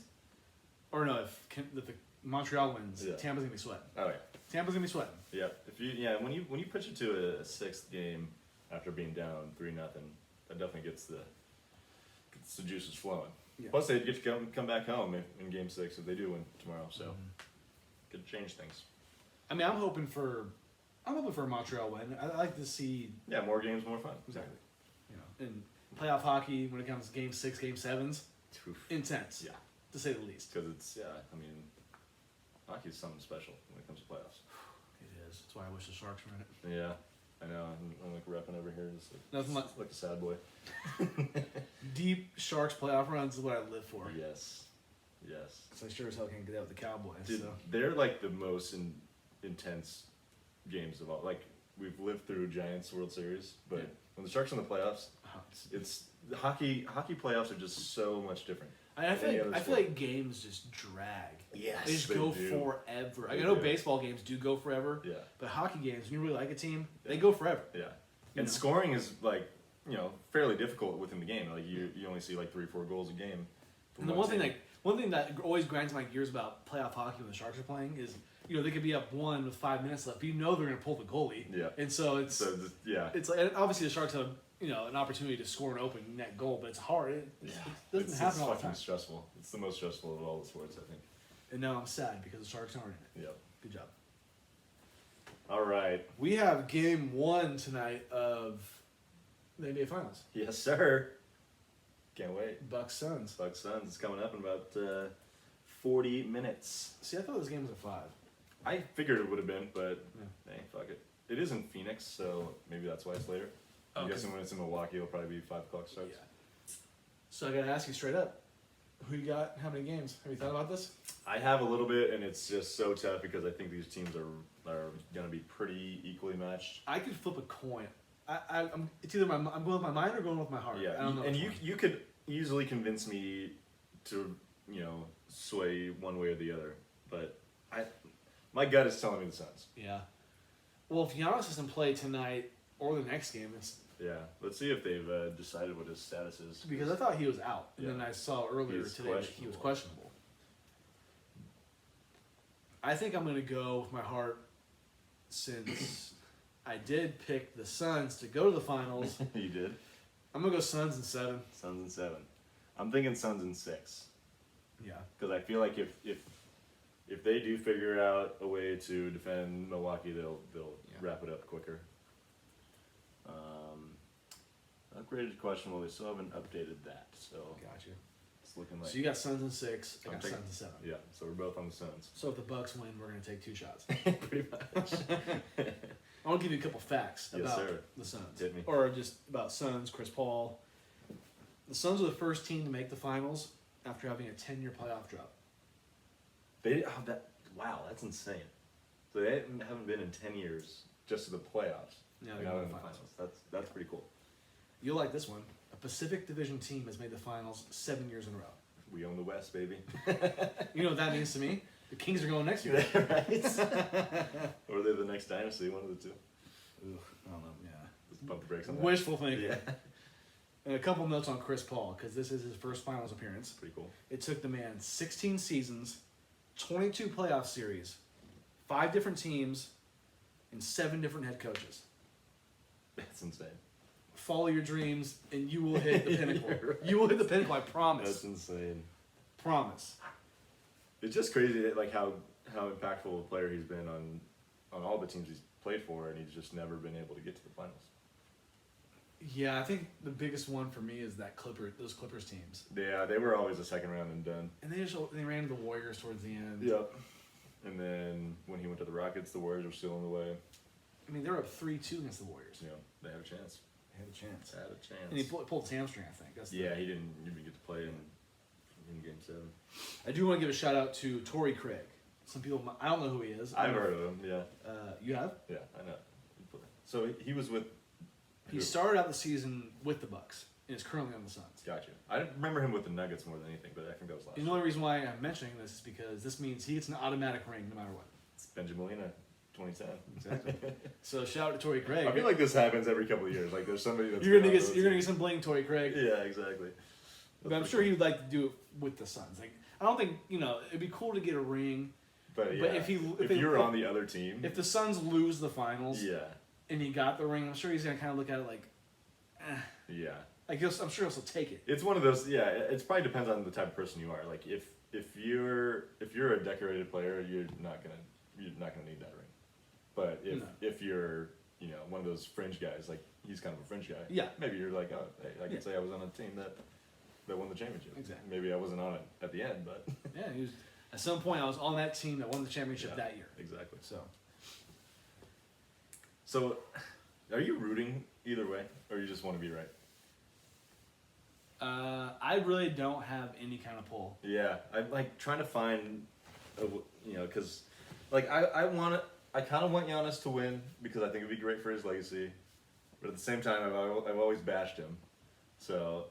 or no, if the Montreal wins, Yeah. Tampa's gonna be sweating. Oh yeah. Tampa's gonna be sweating. Yeah. When you push it to a 6th game after being down 3-0, that definitely gets the juices flowing. Yeah. Plus they get to come back home in game 6 if they do win tomorrow, so could change things. I mean, I'm hoping for a Montreal win. I like to see Yeah, more games, more fun. exactly, in playoff hockey when it comes to game 6, game 7s, intense. Yeah. To say the least. Because it's hockey's something special when it comes to playoffs. It is. That's why I wish the Sharks were in it. Yeah, I know. I'm like repping over here, just Nothing like like a sad boy. deep Sharks playoff runs is what I live for. Yes. So I sure as hell can't get that with the Cowboys. Dude, So. they're like the most intense games of all. Like we've lived through Giants World Series, but Yeah. when the Sharks are in the playoffs, Oh, it's the hockey playoffs are just so much different. I feel Any other like sport. games just drag. Yes, They just they go do. forever. They I know do. baseball games do go forever, Yeah, but hockey games, when you really like a team, they Yeah. go forever. yeah. You And know. scoring is like fairly difficult within the game. Like you only see like 3 or 4 goals a game. from And the one one team. thing that always grinds my gears about playoff hockey when the Sharks are playing is, they could be up 1 with 5 minutes left, but they're going to pull the goalie. Yeah. And so it's Yeah. it's like, and obviously the Sharks have an opportunity to score an open net goal, but it's hard. It doesn't It's happen all the fucking time. stressful. It's the most stressful of all the sports, I think. And now I'm sad because the Sharks aren't in it. Yep. Good job. All right. We have game 1 tonight of the NBA Finals. Yes, sir. Can't wait. Bucks Suns. Bucks Suns is coming up in about 40 minutes. See, I thought this game was at 5. I figured it would have been, but Yeah. hey, fuck it. It is in Phoenix, so maybe that's why it's later. I'm Okay. guessing when it's in Milwaukee, it'll probably be 5 o'clock starts. Yeah. So I gotta ask you straight up, who you got? How many games? Have you thought about this? I have a little bit, and it's just so tough because I think these teams are going to be pretty equally matched. I could flip a coin. It's either I'm going with my mind or going with my heart. Yeah, I don't know. and which you one. you could easily convince me to sway one way or the other, but my gut is telling me the Suns. Yeah. Well, if Giannis doesn't play tonight or the next game, it's Yeah, let's see if they've decided what his status is. because I thought he was out, and Yeah. then I saw earlier He's today that he was questionable. questionable. I think I'm gonna go with my heart, since I did pick the Suns to go to the finals. You did. I'm gonna go Suns in 7. Suns in 7. I'm thinking Suns in 6 Yeah. because I feel like if they do figure out a way to defend Milwaukee, they'll wrap it up quicker. Upgraded question. Well, we still haven't updated that, so Gotcha. it's looking like So you got Suns in 6. I I'm got taking- Suns in 7. yeah. So we're both on the Suns. So if the Bucks win, we're gonna take 2 shots. Pretty much. I want to give you a couple facts Yes, about sir. the Suns. Hit me. Or just about Suns, Chris Paul. The Suns are the first team to make the finals after having a 10-year playoff drought. Wow, that's insane. So they haven't been in 10 years just to the playoffs. Now Now they're they're going in to the the finals. finals. That's pretty cool. You'll like this one. A Pacific Division team has made the finals 7 years in a row. We own the West, baby. You know what that means to me? The Kings are going next year. Or they're the next dynasty, one of the two. Ooh, I don't know. Yeah. Let's pump the brakes on that. Wishful thinking. Yeah. And a couple notes on Chris Paul, because this is his first finals appearance. Pretty cool. It took the man 16 seasons, 22 playoff series, 5 different teams, and 7 different head coaches. That's insane. Follow your dreams, and you will hit the pinnacle. Right. You will hit the pinnacle. I promise. That's insane. Promise. It's just crazy, like how impactful a player he's been on all the teams he's played for, and he's just never been able to get to the finals. Yeah, I think the biggest one for me is those Clippers teams. Yeah, they were always a second round and done. And they ran into the Warriors towards the end. Yep. And then when he went to the Rockets, the Warriors were still in the way. I mean, they were up 3-2 against the Warriors. You know, they had a chance. They had a chance. Had a chance. And he pulled his hamstring, I think. Yeah, he didn't even get to play in Game 7. I do want to give a shout out to Torrey Craig. Some people, I don't know who he is. I've heard of him, yeah. You have? Yeah, I know. So he was with... He started out the season with the Bucks and is currently on the Suns. Gotcha. I remember him with the Nuggets more than anything, but I think that was last And the only reason why I'm mentioning this is because this means he gets an automatic ring no matter what. It's Benjamin Molina, 2010. Exactly. So shout out to Torrey Craig. I feel like this happens every couple of years. Like there's somebody that's... You're gonna get some bling, Torrey Craig. Yeah, exactly. But I'm sure he would like to do it with the Suns. Like I don't think it'd be cool to get a ring. But yeah, But if you're on the other team... If the Suns lose the finals Yeah. and he got the ring, I'm sure he's gonna kind of look at it like, Yeah. Like I'm sure he'll still take it. It's one of those. Yeah, it probably depends on the type of person you are. Like if you're a decorated player, you're not gonna need that ring. But if you're one of those fringe guys, like he's kind of a fringe guy. Yeah. Maybe you're like, oh, hey, I can say I was on a team that won the championship. Exactly. Maybe I wasn't on it at the end, but Yeah, he was. At some point, I was on that team that won the championship that year. Exactly. So, are you rooting either way, or you just want to be right? I really don't have any kind of pull. Yeah, I'm like trying to find, because like I kind of want Giannis to win because I think it'd be great for his legacy, but at the same time I've always bashed him, so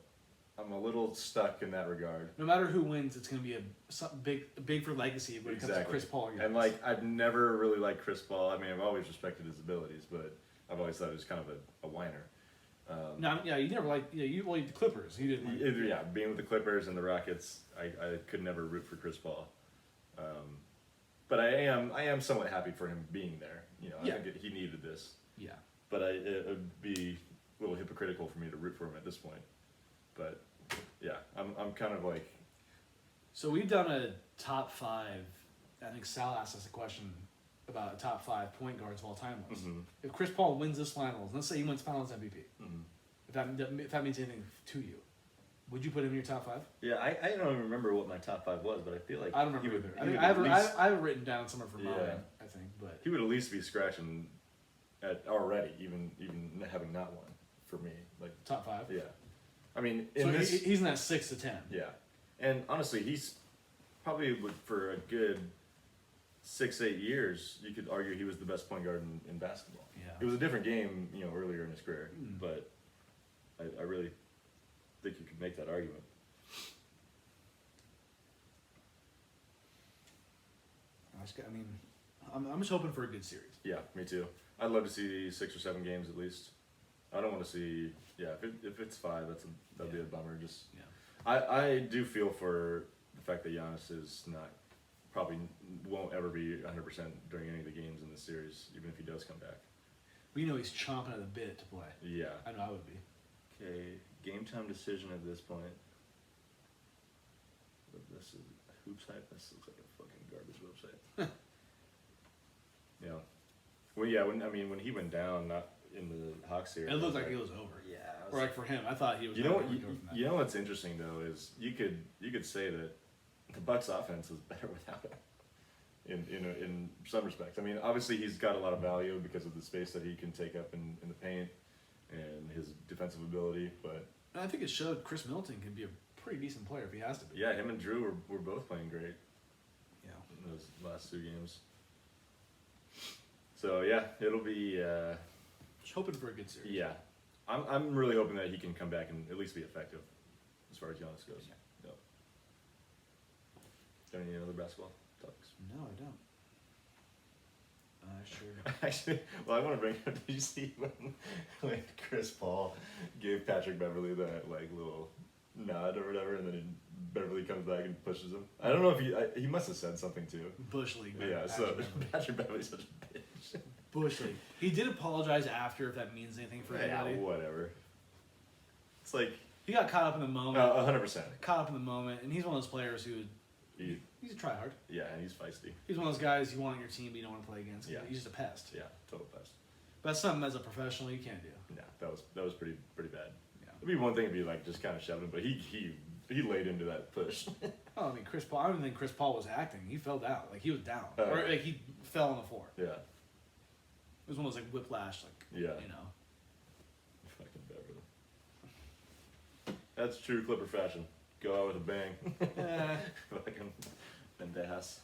I'm a little stuck in that regard. No matter who wins, it's going to be something big for legacy when it comes to Chris Paul. And like I've never really liked Chris Paul. I mean, I've always respected his abilities, but I've always thought he was kind of a whiner. You never liked. You liked the Clippers. He didn't. Like being with the Clippers and the Rockets, I could never root for Chris Paul. But I am somewhat happy for him being there. I think he needed this. Yeah. But it would be a little hypocritical for me to root for him at this point. But yeah, I'm kind of like. So we've done a top 5. I think Sal asked us a question about a top 5 point guards of all time list. Mm-hmm. If Chris Paul wins this finals, let's say he wins Finals MVP, Mm-hmm. if that means anything to you, would you put him in your top 5? Yeah, I don't even remember what my top 5 was, but I feel like I don't remember either. I think I have it written down somewhere for mine. I think, but he would at least be scratching at already, even having not won for me. Like top 5. Yeah, I mean, he's in that 6 to 10. Yeah, and honestly, he's probably for a good 6-8 years. You could argue he was the best point guard in basketball. Yeah, it was a different game, earlier in his career, but I really think you could make that argument. I mean, I'm just hoping for a good series. Yeah, me too. I'd love to see 6 or 7 games at least. I don't want to see. Yeah, if it's 5, that'd be a bummer. Just I do feel for the fact that Giannis is probably won't ever be 100% during any of the games in this series, even if he does come back. We know he's chomping at the bit to play. Yeah. I know I would be. Okay, game time decision at this point. This is Hoops Hype. This looks like a fucking garbage website. Yeah. Well, when he went down, not in the Hawks series. It looked like it was over. Yeah. Or like for him, I thought he was. You know what's interesting though is you could say that the Bucks offense was better without him. In some respects, I mean, obviously he's got a lot of value because of the space that he can take up in the paint and his defensive ability, but and I think it showed Chris Middleton can be a pretty decent player if he has to be. Yeah, him and Drew were both playing great. Yeah, in those last 2 games. So yeah, it'll be. Just hoping for a good series. Yeah, I'm really hoping that he can come back and at least be effective, as far as Giannis goes. Yeah. Yep. Got any other basketball topics? No, I don't. Sure. Actually, well, I want to bring up. Did you see when Chris Paul gave Patrick Beverly that little nod or whatever, and then Beverly comes back and pushes him? I don't know if he must have said something too. Bush League. Yeah. So Patrick Beverly's such a bitch. Bush League. He did apologize after, if that means anything for Yeah, anybody. whatever. It's like He got caught up in the moment. 100%. Caught up in the moment, and he's one of those players who he's a tryhard. Yeah, and he's feisty. He's one of those guys you want on your team, but you don't want to play against. Yeah. He's just a pest. Yeah, total pest. But that's something as a professional you can't do. Yeah, that was pretty bad. Yeah. It'd be one thing if you like just kind of shoved him, but he laid into that push. Oh, I mean, Chris Paul. I don't think Chris Paul was acting. He fell down. Like he was down, Oh. or like he fell on the floor. Yeah, It was one of those like whiplash, like yeah. you know. Fucking Beverly. That's true Clipper fashion. Go out with a bang. Fucking pendejas.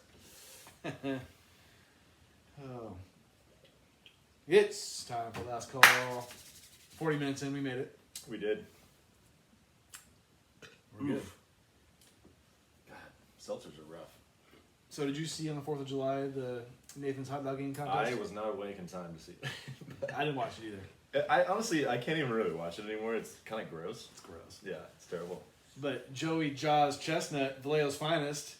Oh. It's time for last call. 40 minutes in, we made it. We did. We're good. Oof. God, seltzers are rough. So did you see on the 4th of July the Nathan's hot dog eating contest? I was not awake in time to see it. I didn't watch it either. I honestly, I can't even really watch it anymore. It's kind of gross. It's gross. Yeah, it's terrible. But Joey Jaws Chestnut, Vallejo's finest,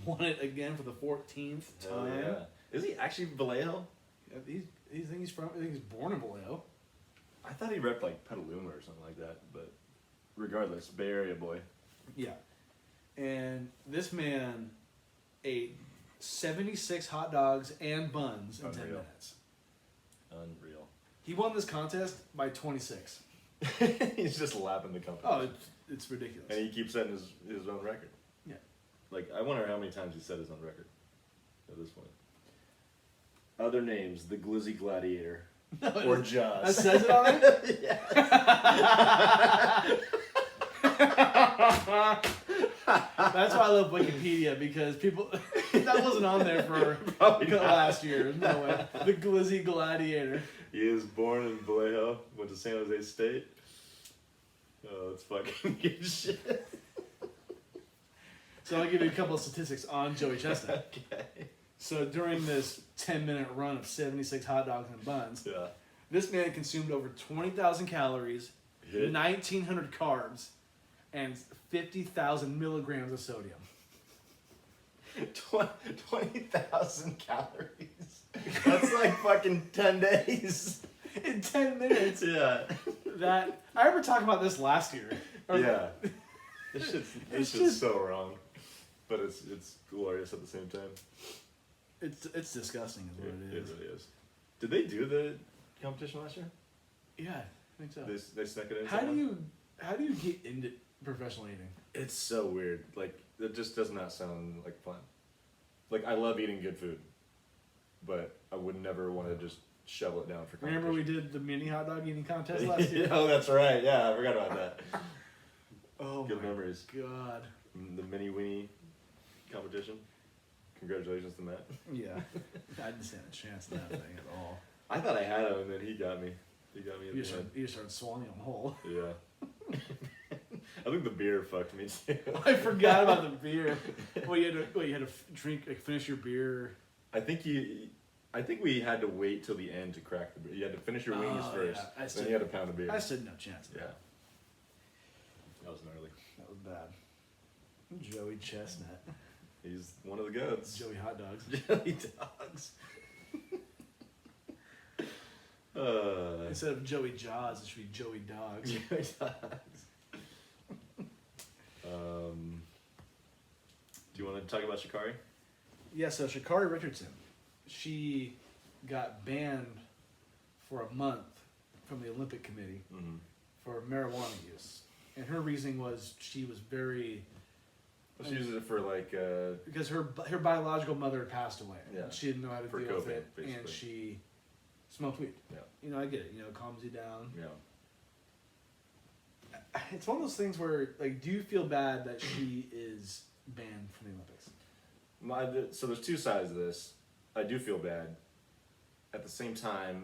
won it again for the 14th Hell time. yeah. Is he actually Vallejo? I think he's born in Vallejo. I thought he repped like Petaluma or something like that, but regardless, Bay Area boy. Yeah. And this man ate 76 hot dogs and buns in 10 Unreal. minutes. Unreal. He won this contest by 26. He's just lapping the company. Oh, it's ridiculous. And he keeps setting his own record. Yeah. Like, I wonder how many times he set his own record at this point. Other names, the Glizzy Gladiator. Or Jaws. That says it on it? That's why I love Wikipedia, because people that wasn't on there for last year. No way. The Glizzy Gladiator. He is born in Vallejo, went to San Jose State. Oh, that's fucking good shit. So I'll give you a couple of statistics on Joey Chestnut. Okay. So during this 10-minute run of 76 hot dogs and buns, Yeah. this man consumed over 20,000 calories, Hit. 1,900 carbs, and 50,000 milligrams of sodium. 20,000 calories. That's like fucking 10 days. In 10 minutes. Yeah. That I remember talking about this last year. Yeah. This shit's It's just just- so wrong. But it's glorious at the same time. It's disgusting is what it is. It really is. Did they do the competition last year? Yeah, I think so. They snuck it in How somewhere? do you get into professional eating? It's so weird. Like, it just does not sound like fun. Like, I love eating good food. But I would never want to just shovel it down for competition. Remember we did the mini hot dog eating contest last year? Oh, that's right. Yeah, I forgot about that. Oh Good my memories. god. The mini weenie competition. Congratulations to Matt. Yeah. I didn't stand a chance in that thing at all. I thought I had him, and then he got me. He got me in You the head. just started swallowing them whole. Yeah. I think the beer fucked me too. I forgot about the beer. Well, you had to drink, like, finish your beer. I think we had to wait till the end to crack the beer. You had to finish your wings Oh, first. yeah. Then you had a pound of beer. I stood no chance. Yeah. That was gnarly. That was bad. Joey Chestnut. He's one of the goats. Joey Hot Dogs. Joey Dogs. Instead of Joey Jaws, it should be Joey Dogs. Joey Dogs. Do you want to talk about Shikari? Yeah, so Sha'Carri Richardson, she got banned for a month from the Olympic Committee Mm-hmm. for marijuana use. And her reasoning was she was very... Well, she uses it for like, Because her biological mother had passed away. Yeah. And she didn't know how to For deal with coping, it. And basically. she smoked weed. Yeah. You know, I get it. You know, it calms you down. yeah. It's one of those things where, like, do you feel bad that she is banned from the Olympics? So there's two sides of this. I do feel bad. At the same time,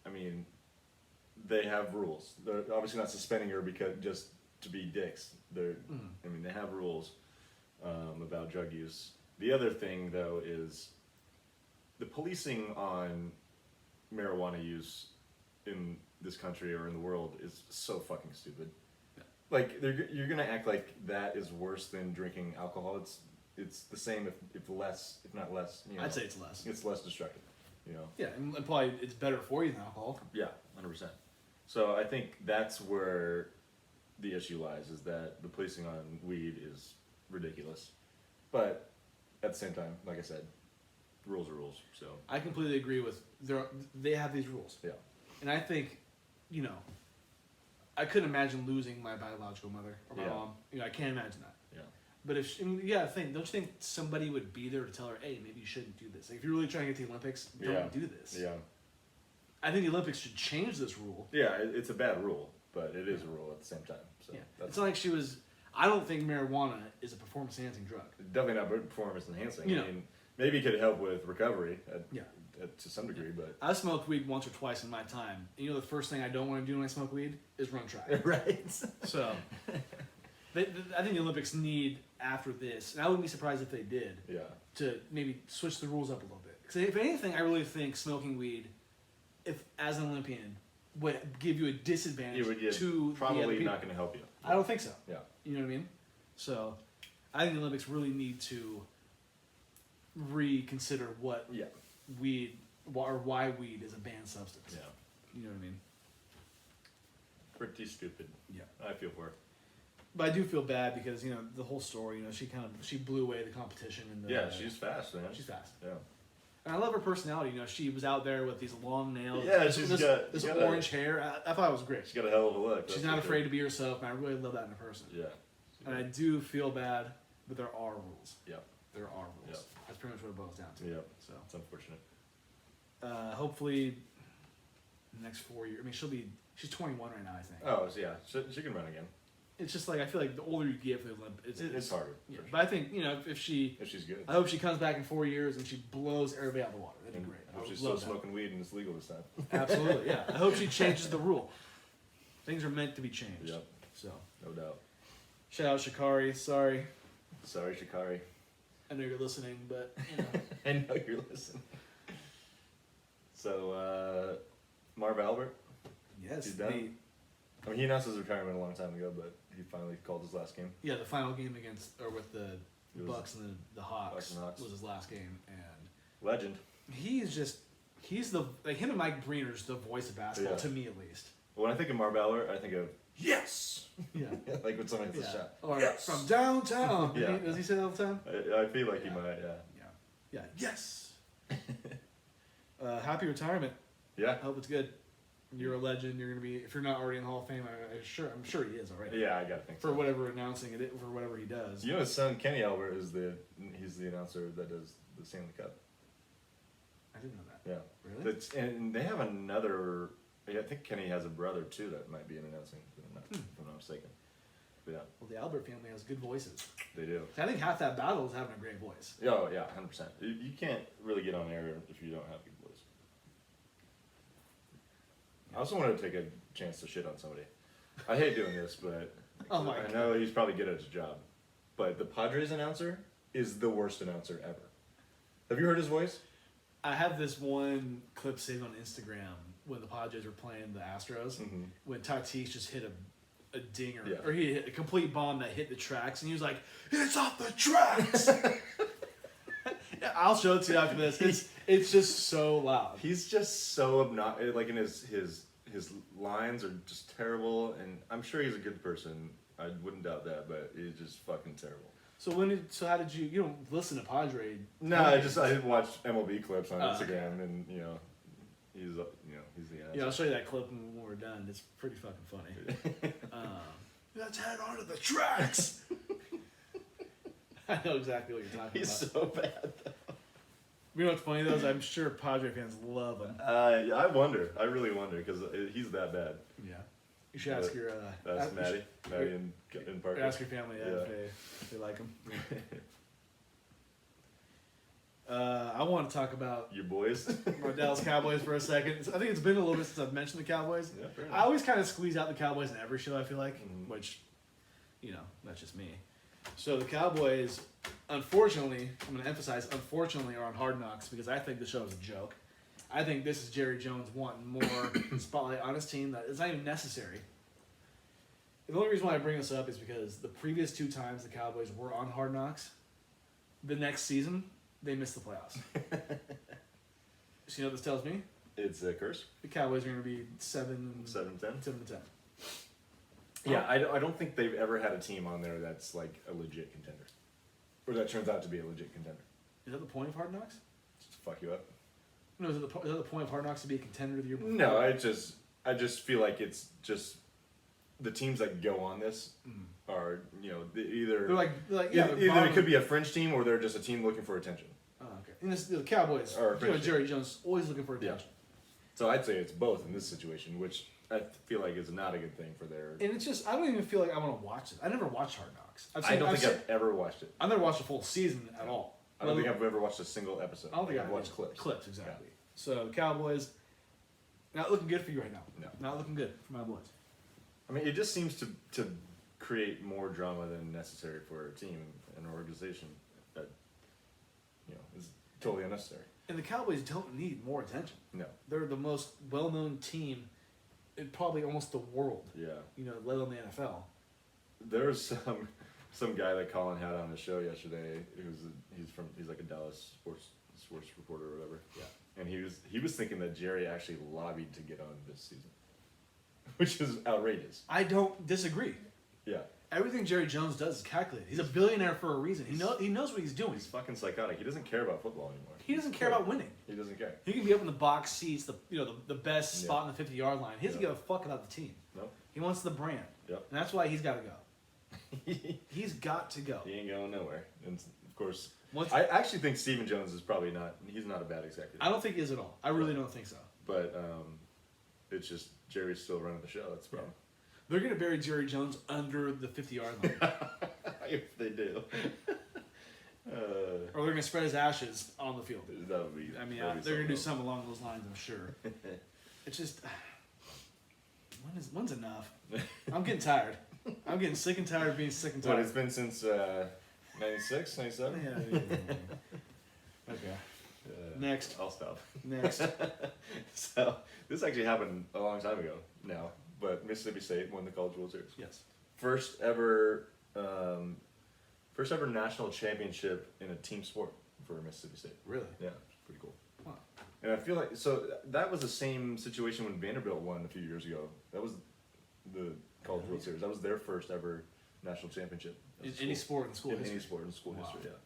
I mean, they have rules. They're obviously not suspending her because just to be dicks. I mean, they have rules about drug use. The other thing, though, is the policing on marijuana use in this country or in the world is so fucking stupid. Yeah. Like, you're gonna act like that is worse than drinking alcohol. It's the same, if not less. You know, I'd say it's less. it's less destructive. You know. Yeah, and probably it's better for you than alcohol. Yeah, 100%. So I think that's where the issue lies, is that the policing on weed is ridiculous. But at the same time, like I said, rules are rules. So I completely agree with they have these rules. yeah, And I think, you know, I couldn't imagine losing my biological mother or my Yeah. mom. You know, I can't imagine that. yeah, But if she, I mean, you gotta think, don't you think somebody would be there to tell her, hey, maybe you shouldn't do this? Like, if you're really trying to get to the Olympics, don't Yeah. do this. yeah, I think the Olympics should change this rule. yeah. It's a bad rule, but it is a rule at the same time. So Yeah. that's It's not like she was. I don't think marijuana is a performance enhancing drug. definitely not performance enhancing. You I know. mean, maybe it could help with recovery Yeah. to some degree, but I smoked weed once or twice in my time. And you know, the first thing I don't want to do when I smoke weed is run track. right. So, I think the Olympics need, after this, and I wouldn't be surprised if they did, Yeah, to maybe switch the rules up a little bit. Because if anything, I really think smoking weed, if as an Olympian, would give you a disadvantage it would get to the other probably people. not going to help you. I don't think so. Yeah, You know what I mean? So, I think the Olympics really need to reconsider what yeah, weed, or why weed is a banned substance. yeah. You know what I mean? Pretty stupid. Yeah. I feel for her. But I do feel bad because, you know, the whole story, you know, she blew away the competition. And Yeah, she's fast, man. she's fast. Yeah. And I love her personality. You know, she was out there with these long nails. Yeah, this, she's this, got- this got a- orange hair. I thought it was great. She's got a hell of a look. She's that's not for afraid sure. to be herself, and I really love that in a person. Yeah. And I do feel bad, but there are rules. Yeah. There are rules. Yep. That's pretty much what it boils down to. Yeah. So, It's unfortunate. hopefully, the next 4 years. I mean, she's 21 right now, I think. Oh, so yeah. She can run again. It's just like, I feel like the older you get for the Olympics, It's harder. Yeah, for sure. but I think, you know, if she, If she's good. I hope she comes back in 4 years and she blows everybody out of the water. That'd And be great. I if would she's still love that. smoking weed and it's legal this time. Absolutely, yeah. I hope she changes the rule. Things are meant to be changed. Yep. So, No doubt. shout out Shikari. Sorry, Sorry, Shikari. I know you're listening, but you know. I know you're listening. So, Marv Albert. Yes, He's done? I mean, he announced his retirement a long time ago, but he finally called his last game. the final game with the It was Bucks and the Hawks Bucks and Hawks. was his last game, and Legend. he's the like him and Mike Breener's the voice of basketball Yeah. to me at least. When I think of Marv Albert, I think of yes. Yeah. Like when someone hits Yeah. a shot. Or Yes. from downtown. Yeah. Does he say that all the time? I feel like Yeah. he might. Yeah. Yeah. Yeah. Yes. Happy retirement. Yeah. I hope it's good. You're a legend. You're gonna be, if you're not already in the Hall of Fame, I'm sure he is already. Yeah, I gotta think For so. whatever announcing it, for whatever he does. You know, his son Kenny Albert he's the announcer that does the Stanley Cup. I didn't know that. Yeah. Really? And they have another. I think Kenny has a brother too that might be in announcing. If I'm not mistaken. But yeah, Well, the Albert family has good voices. they do. I think half that battle is having a great voice. Oh yeah, 100%. You can't really get on air if you don't have a good voice. I also wanted to take a chance to shit on somebody. I hate doing this, but Oh my I know he's probably good at his job. But the Padres announcer is the worst announcer ever. Have you heard his voice? I have this one clip saved on Instagram when the Padres were playing the Astros, Mhm. when Tatis just hit a dinger, Yeah. or he hit a complete bomb that hit the tracks, and he was like, "It's off the tracks." Yeah, I'll show it to you after this. It's just so loud. He's just so obnoxious. Like, in his lines are just terrible, and I'm sure he's a good person. I wouldn't doubt that, but he's just fucking terrible. So how did you don't listen to Padre? No, I didn't watch MLB clips on Oh, Instagram, and he's the answer. Yeah, I'll show you that clip when we're done. It's pretty fucking funny. Let's head on to the tracks. I know exactly what you're talking He's about. so bad. You know what's funny though is I'm sure Padre fans love him. I wonder. I really wonder because he's that bad. Yeah. You should ask your That's Maddie and Parker. ask your family if they like him. I want to talk about Your boys. my Dallas Cowboys for a second. I think it's been a little bit since I've mentioned the Cowboys. Yeah, fair I enough. always kind of squeeze out the Cowboys in every show, I feel like, Mhm. which, that's just me. So the Cowboys, unfortunately, I'm going to emphasize, unfortunately, are on Hard Knocks because I think the show is a joke. I think this is Jerry Jones wanting more spotlight on his team that is not even necessary. The only reason why I bring this up is because the previous 2 times the Cowboys were on Hard Knocks, the next season, they missed the playoffs. So you know what this tells me? It's a curse. The Cowboys are going to be 7-10. 7-10. 7-10. Yeah, I don't think they've ever had a team on there that's like a legit contender, or that turns out to be a legit contender. Is that the point of Hard Knocks? Just to fuck you up. No, is that the point of Hard Knocks to be a contender the year before? No, I just feel like it's just the teams that go on this are either They're like yeah. either they're bottom- it could be a fringe team or they're just a team looking for attention. Oh, okay. And the Cowboys, Or a fringe Jerry Jones, always looking for attention. So I'd say it's both in this situation, which I feel like is not a good thing for their. And it's just I don't even feel like I want to watch it. I never watched Hard Knocks. I don't think I've ever watched it. I've never watched a full season at all. I don't think I've ever watched a single episode. I don't think I've watched clips. Clips, exactly. So Cowboys, not looking good for you right now. No. Not looking good for my boys. I mean, it just seems to create more drama than necessary for a team and an organization that is totally unnecessary. And the Cowboys don't need more attention. No. They're the most well-known team in probably almost the world. Yeah. Let alone the NFL. There was some guy that Colin had on the show yesterday. He's like a Dallas sports reporter or whatever. Yeah. And he was thinking that Jerry actually lobbied to get on this season, which is outrageous. I don't disagree. Yeah. Everything Jerry Jones does is calculated. He's a billionaire for a reason. He knows what he's doing. He's fucking psychotic. He doesn't care about football anymore. He doesn't care about winning. He doesn't care. He can be up in the box seats, the best spot in the 50-yard line. He doesn't give a fuck about the team. Nope. He wants the brand. Yep. And that's why he's got to go. He's got to go. He ain't going nowhere. And of course, Once- I actually think Stephen Jones is probably not. He's not a bad executive. I don't think he is at all. I really don't think so. But it's just Jerry's still running the show. That's the problem. They're going to bury Jerry Jones under the 50-yard line. If they do. Or they're going to spread his ashes on the field. That would be. I mean, that'd be they're going to do something something along those lines, I'm sure. It's just, when's enough? I'm getting tired. I'm getting sick and tired of being sick and else. What, tired. it's been since 96, 97? Yeah. Okay. Next. I'll stop. Next. So, this actually happened a long time ago now, but Mississippi State won the College World Series. Yes. First ever national championship in a team sport for Mississippi State. Really? Yeah, it's pretty cool. Huh. And I feel like that was the same situation when Vanderbilt won a few years ago. That was the College World Series. That was their first ever national championship as In a any school. sport in school in history. any sport in school Wow. history. Yeah.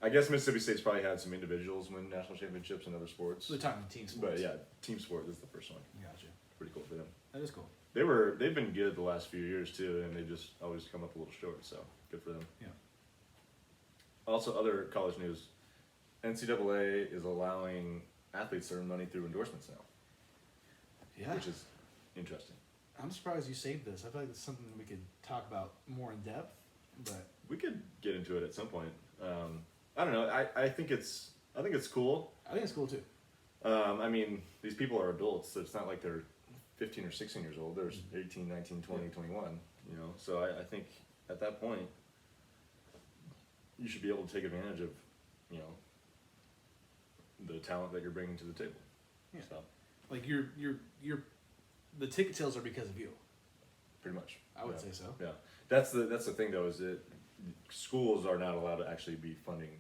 I guess Mississippi State's probably had some individuals win national championships in other sports. So they're talking team sports. But yeah, team sport is the first one. Gotcha. Pretty cool for them. That is cool. They've been good the last few years too, and they just always come up a little short. So good for them. Yeah. Also, other college news: NCAA is allowing athletes to earn money through endorsements now, Yeah. which is interesting. I'm surprised you saved this. I feel like it's something we could talk about more in depth, but We could get into it at some point. I don't know. I think it's cool. I think it's cool too. I mean, these people are adults, so it's not like they're 15 or 16 years old. They're 18, 19, 20, 21. So I think at that point, you should be able to take advantage of, the talent that you're bringing to the table. Yeah. So, Like the ticket sales are because of you. pretty much. I would Yeah. say so. Yeah, that's the thing though, is that schools are not allowed to actually be funding,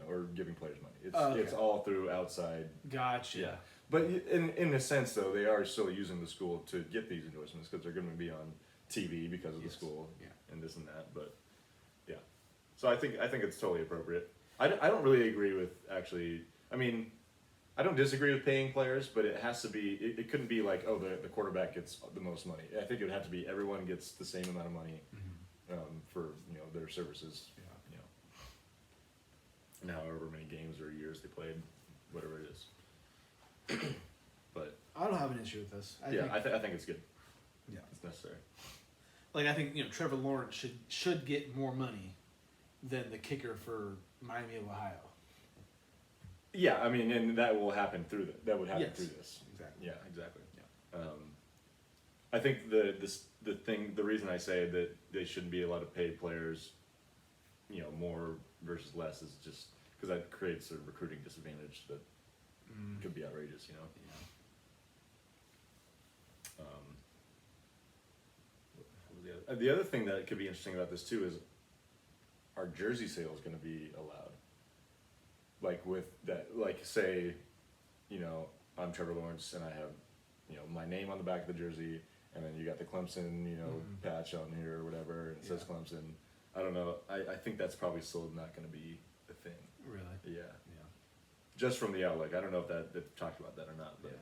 or giving players money. It's all through outside. Gotcha. Yeah, but in a sense though, they are still using the school to get these endorsements because they're going to be on TV because of the Yes. school, Yeah. and this and that. But yeah, so I think it's totally appropriate. I don't really agree with actually. I mean, I don't disagree with paying players, but it has to be. It couldn't be like, oh, the quarterback gets the most money. I think it would have to be everyone gets the same amount of money for their services. Yeah. And however many games or years they played, whatever it is. But I don't have an issue with this. I think it's good. Yeah. It's necessary. Like I think Trevor Lawrence should get more money than the kicker for Miami of Ohio. Yeah, I mean, and that will happen through that would happen Yes. through this. Exactly. Yeah, exactly. Yeah. I think the reason I say that they shouldn't be allowed to pay players, more versus less is just because that creates a recruiting disadvantage that could be outrageous. Yeah. What was the other thing that could be interesting about this too is, are jersey sales going to be allowed? Like with that, like say you know, I'm Trevor Lawrence and I have, you know, my name on the back of the jersey, and then you got the Clemson, you know, patch on here or whatever, and it says Clemson. I don't know. I think that's probably still not going to be the thing. Really? Yeah. Yeah. Just from the outlook. I don't know if they've talked about that or not, but Yeah.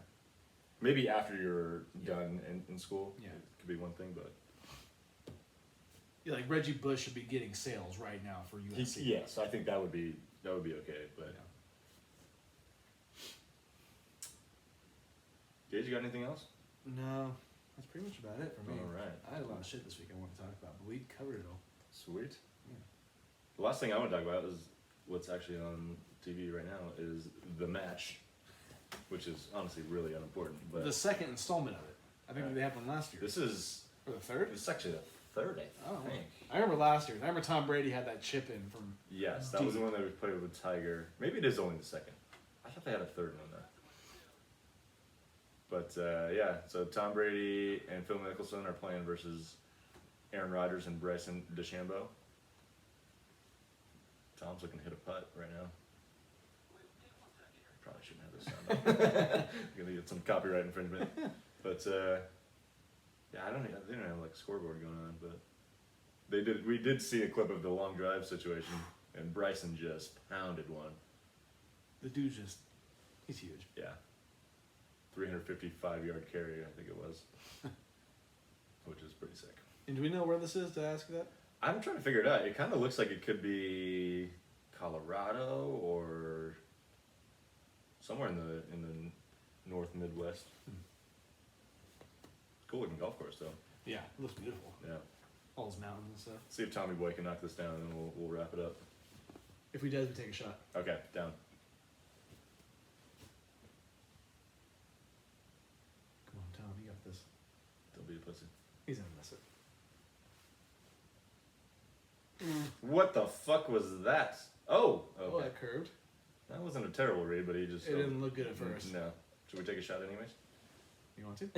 maybe after you're done in school, Yeah. it could be one thing, but. Yeah, like Reggie Bush should be getting sales right now for USC. Yes, I think that would be okay, but. Yeah. Gage, you got anything else? No, that's pretty much about it for me. All right. I had a lot of shit this week I want to talk about, but we covered it all. Sweet. Yeah. The last thing I want to talk about is what's actually on TV right now is The Match, which is honestly really unimportant. But The second installment of it. I think they had one last year. this is Or the third? actually the third, I Oh, think. I remember last year. I remember Tom Brady had that chip in from. Yes, that was the one that we played with Tiger. Maybe it is only the second. I thought they had a third one though. But yeah, so Tom Brady and Phil Mickelson are playing versus Aaron Rodgers and Bryson DeChambeau. Tom's looking to hit a putt right now. Probably shouldn't have this sound on. Gonna get some copyright infringement. But yeah, they don't have like a scoreboard going on, but we did see a clip of the long drive situation, and Bryson just pounded one. The dude he's huge. Yeah. 355-yard carry, I think it was. Which is pretty sick. And do we know where this is to ask that? I'm trying to figure it out. It kind of looks like it could be Colorado or somewhere in the North Midwest. Cool looking golf course, though. Yeah, it looks beautiful. Yeah. All those mountains and stuff. See if Tommy Boy can knock this down, and then we'll wrap it up. If he does, we take a shot. Okay, down. Come on, Tom, you got this. Don't be a pussy. He's gonna miss it. What the fuck was that? Oh, Oh, okay. that curved. That wasn't a terrible read, but he just. It didn't look good at first. No. Should we take a shot anyways? You want to?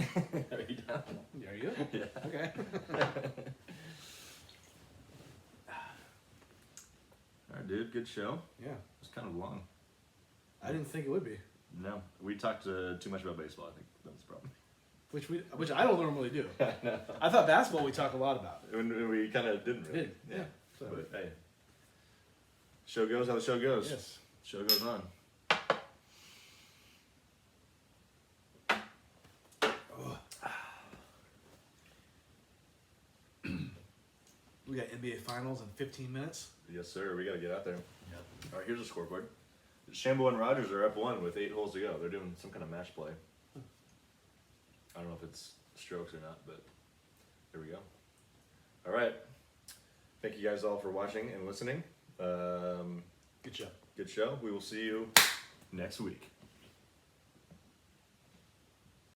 Are you down? Are you? Yeah. Okay. Alright, dude. Good show. Yeah. It was kind of long. I didn't think it would be. No, we talked too much about baseball. I think that was the problem. Which I don't normally do. I thought basketball we talk a lot about. When we kind of didn't really. Did, yeah. So, But hey, show goes how the show goes. yes. Show goes on. We got NBA Finals in 15 minutes. Yes, sir. We got to get out there. Yeah. All right, here's a scoreboard. Shambo and Rogers are up 1 with 8 holes to go. They're doing some kind of match play. I don't know if it's strokes or not, but here we go. All right. Thank you guys all for watching and listening. Good job. Good show. We will see you next week.